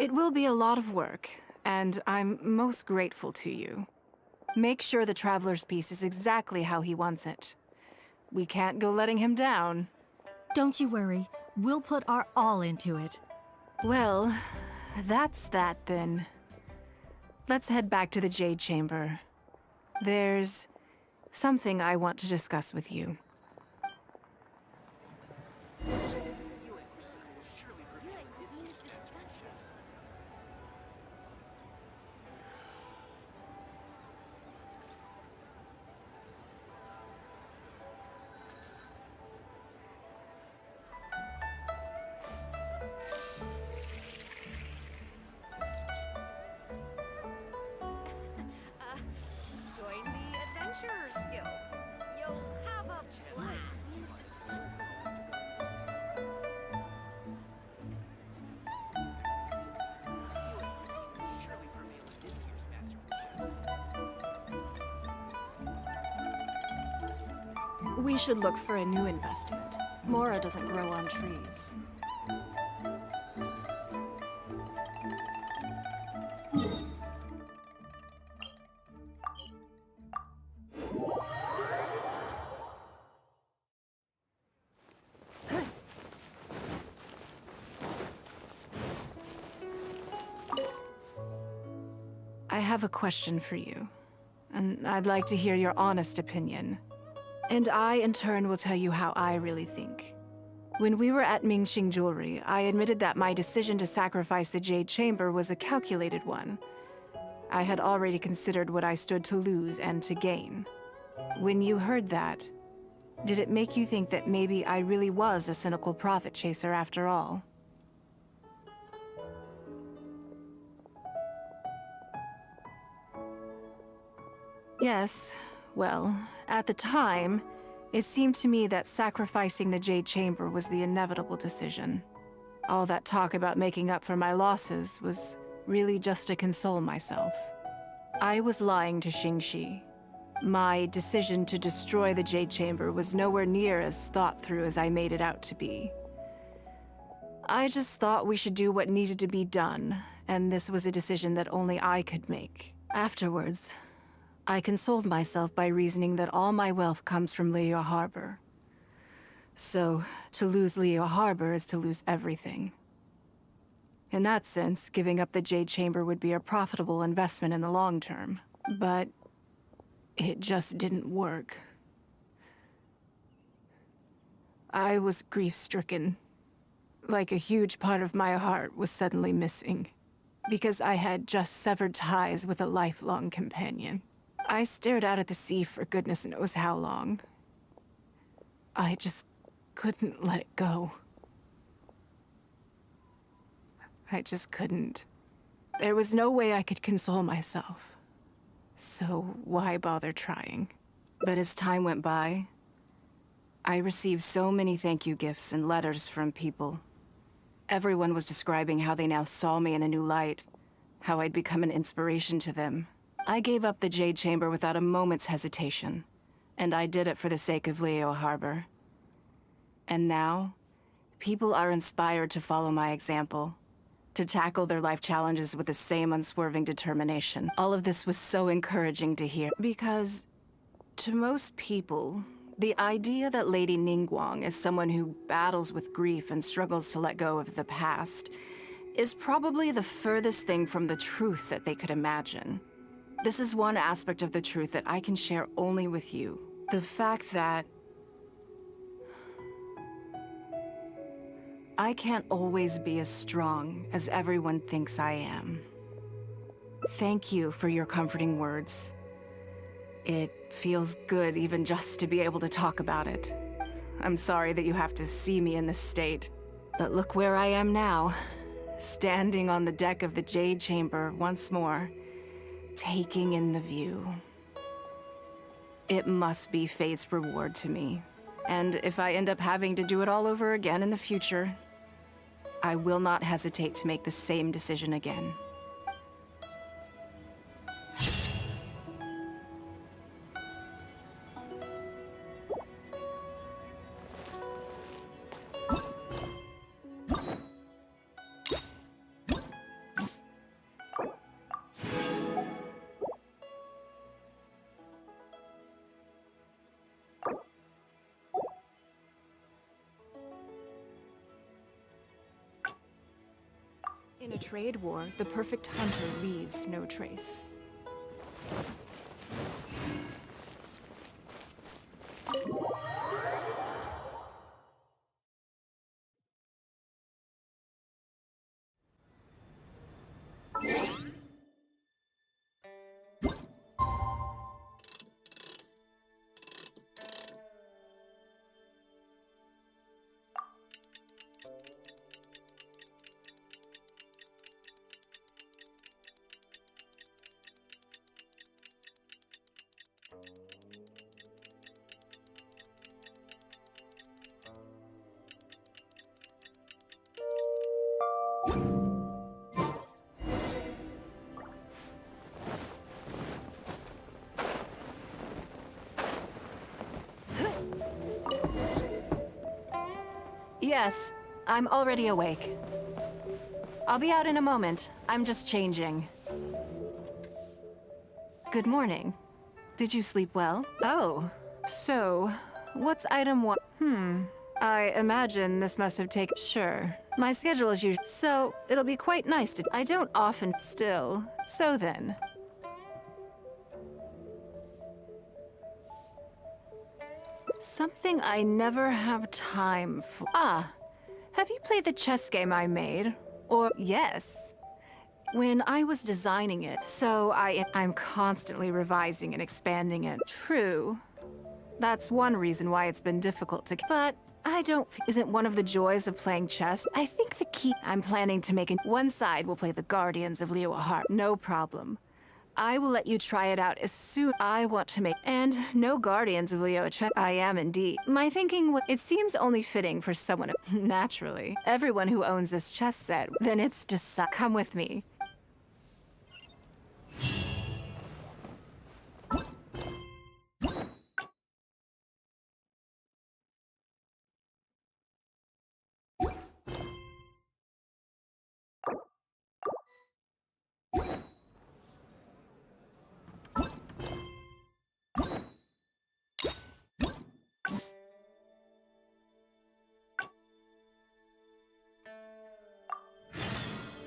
It will be a lot of work, and I'm most grateful to you. Make sure the Traveler's piece is exactly how he wants it. We can't go letting him down. Don't you worry. We'll put our all into it. Well, that's that then. Let's head back to the Jade Chamber. There's something I want to discuss with you. Join the Adventurers Guild. You'll have a blast. We should look for a new investment. Mora doesn't grow on trees. I have a question for you, and I'd like to hear your honest opinion. And I, in turn, will tell you how I really think. When we were at Mingxing Jewelry, I admitted that my decision to sacrifice the Jade Chamber was a calculated one. I had already considered what I stood to lose and to gain. When you heard that, did it make you think that maybe I really was a cynical profit chaser after all? Yes, Well, at the time, it seemed to me that sacrificing the Jade Chamber was the inevitable decision. All that talk about making up for my losses was really just to console myself. I was lying to Xingxi. My decision to destroy the Jade Chamber was nowhere near as thought through as I made it out to be. I just thought we should do what needed to be done, and this was a decision that only I could make. Afterwards, I consoled myself by reasoning that all my wealth comes from Liyue Harbor. So, to lose Liyue Harbor is to lose everything. In that sense, giving up the Jade Chamber would be a profitable investment in the long term. But it just didn't work. I was grief-stricken. Like a huge part of my heart was suddenly missing. Because I had just severed ties with a lifelong companion. I stared out at the sea for goodness knows how long. I just couldn't let it go. I just couldn't. There was no way I could console myself. So why bother trying? But as time went by, I received so many thank you gifts and letters from people. Everyone was describing how they now saw me in a new light, how I'd become an inspiration to them. I gave up the Jade Chamber without a moment's hesitation, and I did it for the sake of Liyue Harbor. And now, people are inspired to follow my example, to tackle their life challenges with the same unswerving determination. All of this was so encouraging to hear, because to most people, the idea that Lady Ningguang is someone who battles with grief and struggles to let go of the past is probably the furthest thing from the truth that they could imagine. This is one aspect of the truth that I can share only with you. The fact that I can't always be as strong as everyone thinks I am. Thank you for your comforting words. It feels good even just to be able to talk about it. I'm sorry that you have to see me in this state. But look where I am now, standing on the deck of the Jade Chamber once more, taking in the view. It must be fate's reward to me. And if I end up having to do it all over again in the future, I will not hesitate to make the same decision again. In a trade war, the perfect hunter leaves no trace. Yes, I'm already awake. I'll be out in a moment. I'm just changing. Good morning. Did you sleep well? Oh, so, what's item one? I imagine this must have taken... Sure. My schedule is usual, so it'll be quite nice to... I don't often... Still. So then. Something I never have time for. Ah, have you played the chess game I made? Or, yes. When I was designing it, so I'm constantly revising and expanding it. True. That's one reason why it's been difficult to... But I don't... Isn't one of the joys of playing chess? I think the key... I'm planning to make it... One side will play the Guardians of Liyue Harbor. No problem. I will let you try it out as soon I want to make. And no guardians of Leo check. I am indeed. My thinking it seems only fitting for someone naturally. Everyone who owns this chess set, then it's just come with me.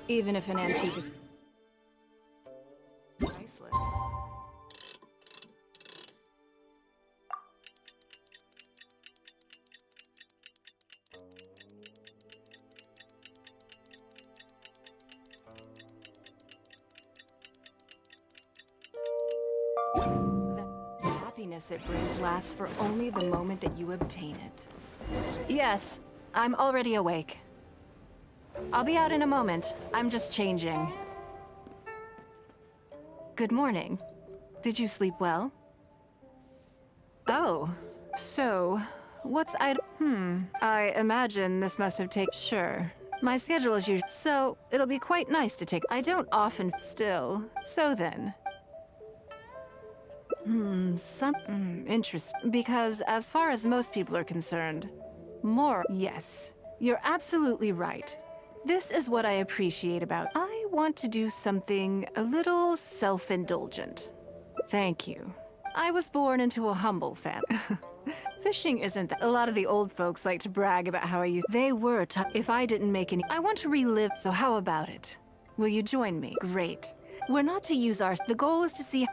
Even if an antique is priceless. The happiness it brings lasts for only the moment that you obtain it. Yes, I'm already awake. I'll be out in a moment. I'm just changing. Good morning. Did you sleep well? Oh, so, what's I imagine this must have taken. Sure. My schedule is usual, so it'll be quite nice to take. I don't often still. So then. Interesting. Because as far as most people are concerned, yes, you're absolutely right. This is what I appreciate about. I want to do something a little self-indulgent. Thank you. I was born into a humble family. Fishing isn't that. A lot of the old folks like to brag about how I used. They were tough. If I didn't make any. I want to relive. So how about it? Will you join me? Great. We're not to use our. The goal is to see.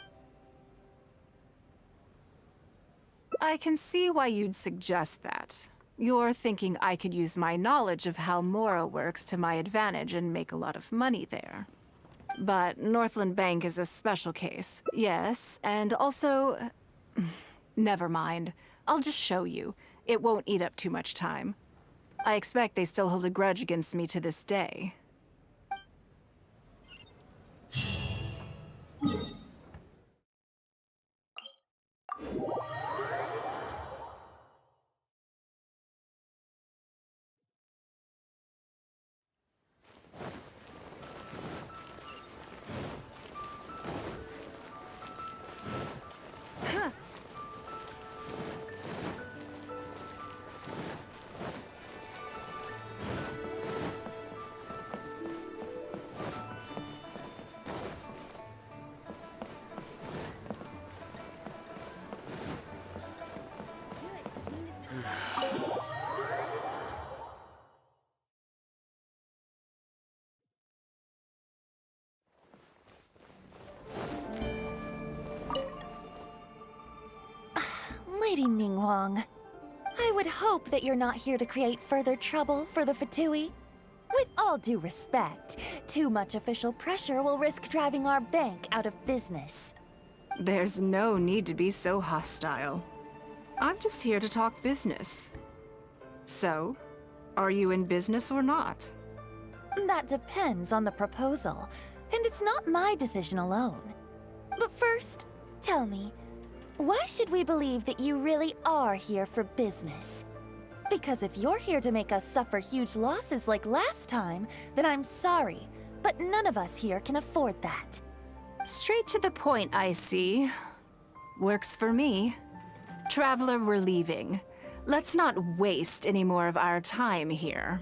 I can see why you'd suggest that. You're thinking I could use my knowledge of how Mora works to my advantage and make a lot of money there. But Northland Bank is a special case. Yes, and also... Never mind. I'll just show you. It won't eat up too much time. I expect they still hold a grudge against me to this day. Lady Ningguang, I would hope that you're not here to create further trouble for the Fatui. With all due respect, too much official pressure will risk driving our bank out of business. There's no need to be so hostile. I'm just here to talk business. So, are you in business or not? That depends on the proposal, and it's not my decision alone. But first, tell me, why should we believe that you really are here for business? Because if you're here to make us suffer huge losses like last time, then I'm sorry, but none of us here can afford that. Straight to the point, I see. Works for me. Traveler, we're leaving. Let's not waste any more of our time here.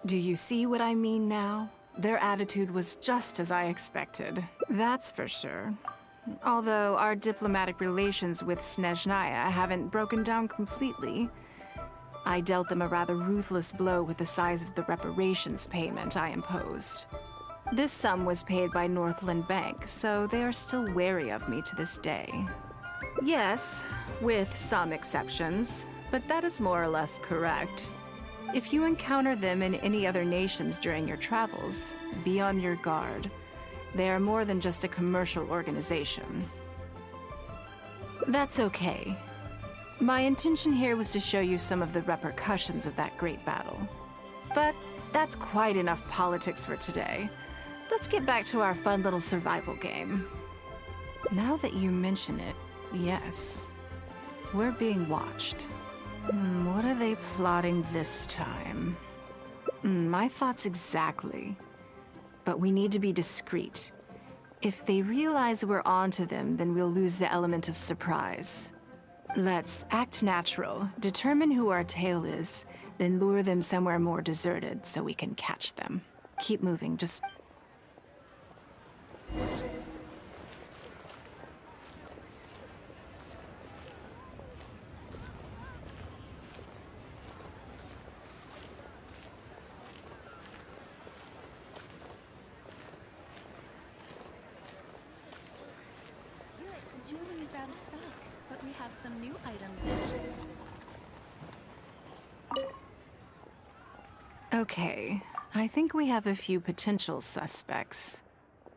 Do you see what I mean now? Their attitude was just as I expected. That's for sure. Although our diplomatic relations with Snezhnaya haven't broken down completely. I dealt them a rather ruthless blow with the size of the reparations payment I imposed. This sum was paid by Northland Bank, so they are still wary of me to this day. Yes, with some exceptions, but that is more or less correct. If you encounter them in any other nations during your travels, be on your guard. They are more than just a commercial organization. That's okay. My intention here was to show you some of the repercussions of that great battle. But that's quite enough politics for today. Let's get back to our fun little survival game. Now that you mention it, yes. We're being watched. What are they plotting this time? My thoughts exactly. But we need to be discreet. If they realize we're onto them, then we'll lose the element of surprise. Let's act natural, determine who our tail is, then lure them somewhere more deserted so we can catch them. Keep moving, just... Jewelry is out of stock, but we have some new items. Okay, I think we have a few potential suspects.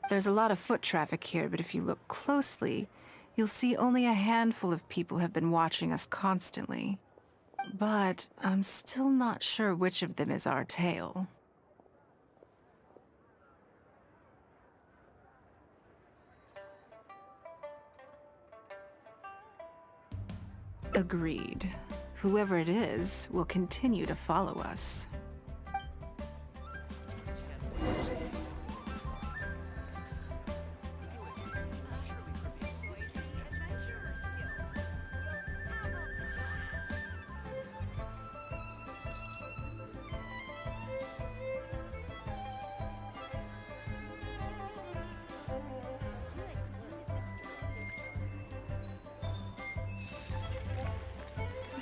There's a lot of foot traffic here, but if you look closely, you'll see only a handful of people have been watching us constantly. But I'm still not sure which of them is our tail. Agreed. Whoever it is will continue to follow us.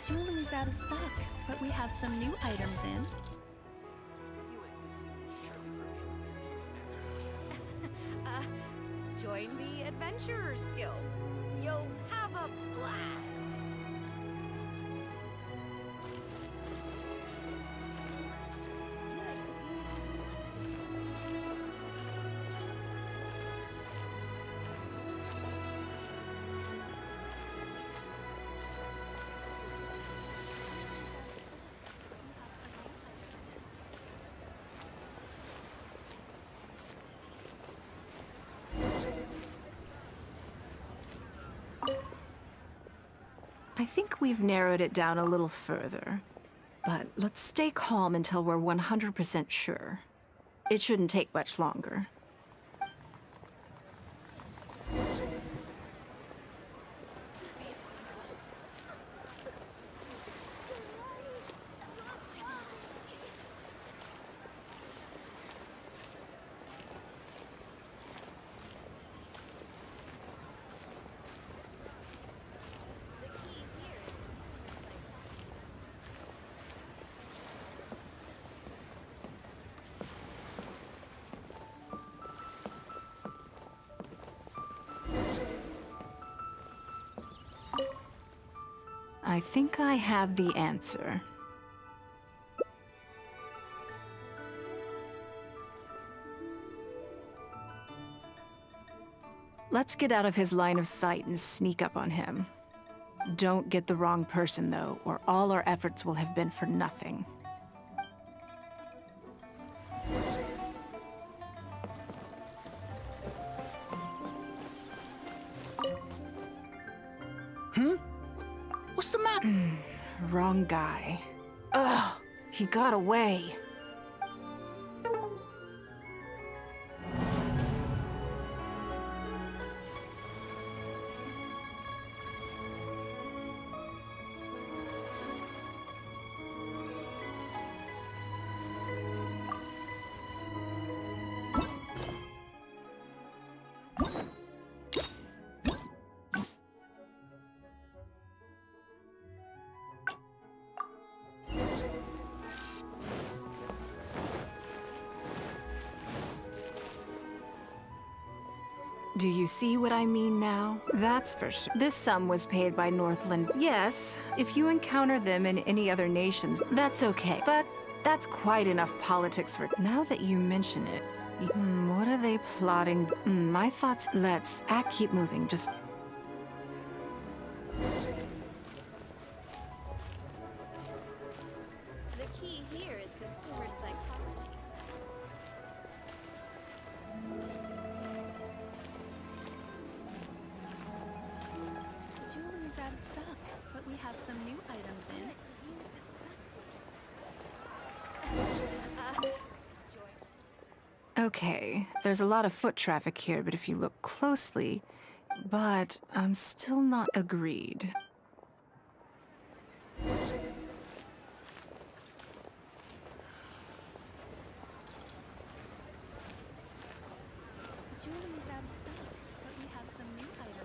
Jewelry's out of stock, but we have some new items in. Join the Adventurers Guild. You'll have a blast. I think we've narrowed it down a little further. But let's stay calm until we're 100% sure. It shouldn't take much longer. I think I have the answer. Let's get out of his line of sight and sneak up on him. Don't get the wrong person, though, or all our efforts will have been for nothing. What's the matter? Wrong guy. Ugh, he got away. Do you see what I mean now? That's for sure. This sum was paid by Northland. Yes, if you encounter them in any other nations, that's okay. But that's quite enough politics for... Now that you mention it, what are they plotting? My thoughts... Let's keep moving, just... The key here is consumer psychology. Jewelry's out of stock, but we have some new items in. Okay, there's a lot of foot traffic here, but if you look closely... But I'm still not agreed. Jewelry's out of stock, but we have some new items in.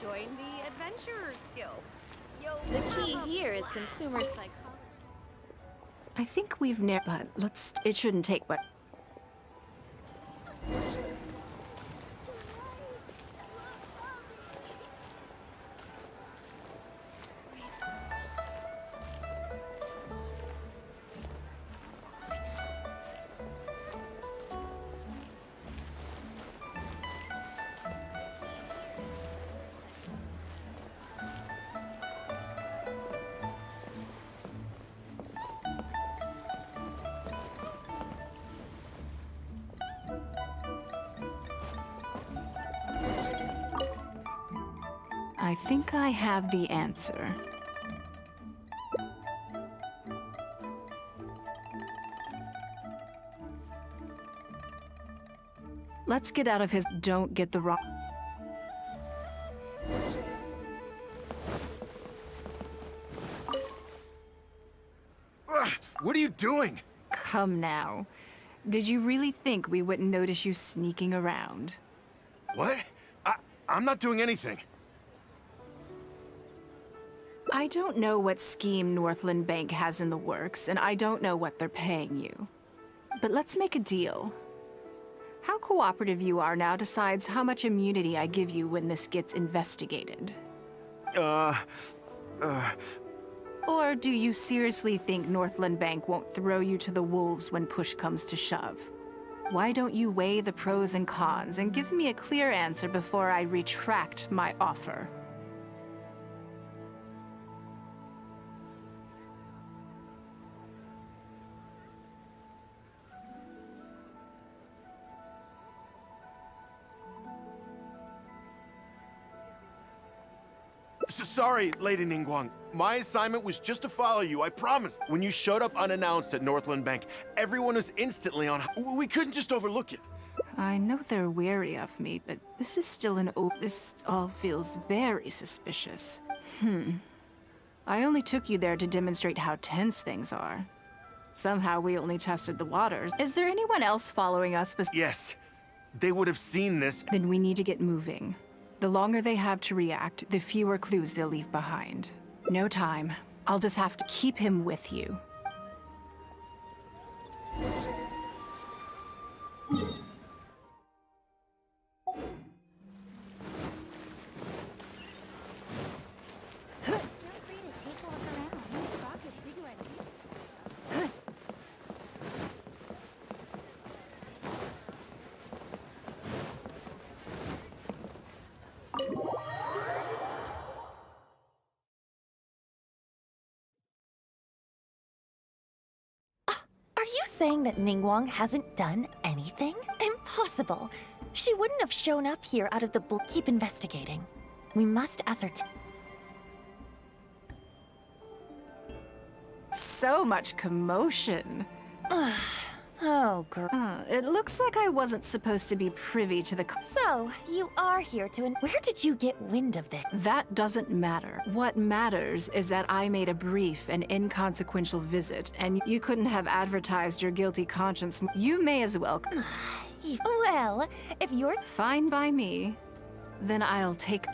Join the Adventurers Guild. The key here is consumer psychology. I think we've but let's... It shouldn't take but... I think I have the answer. Let's get out of his... Don't get the wrong... What are you doing? Come now. Did you really think we wouldn't notice you sneaking around? What? I'm not doing anything. I don't know what scheme Northland Bank has in the works, and I don't know what they're paying you. But let's make a deal. How cooperative you are now decides how much immunity I give you when this gets investigated. Or do you seriously think Northland Bank won't throw you to the wolves when push comes to shove? Why don't you weigh the pros and cons and give me a clear answer before I retract my offer? Sorry, Lady Ningguang. My assignment was just to follow you, I promise. When you showed up unannounced at Northland Bank, everyone was instantly on... We couldn't just overlook it. I know they're wary of me, but this is still this all feels very suspicious. I only took you there to demonstrate how tense things are. Somehow we only tested the waters. Is there anyone else following us? Yes. They would have seen this. Then we need to get moving. The longer they have to react, the fewer clues they'll leave behind. No time. I'll just have to keep him with you. Saying that Ningguang hasn't done anything? Impossible! She wouldn't have shown up here out of the blue. Keep investigating. We must ascertain. So much commotion. Oh, girl. It looks like I wasn't supposed to be privy to the... So, you are here to... Where did you get wind of this? That doesn't matter. What matters is that I made a brief and inconsequential visit, and you couldn't have advertised your guilty conscience. You may as well... Well, if you're... Fine by me. Then I'll take...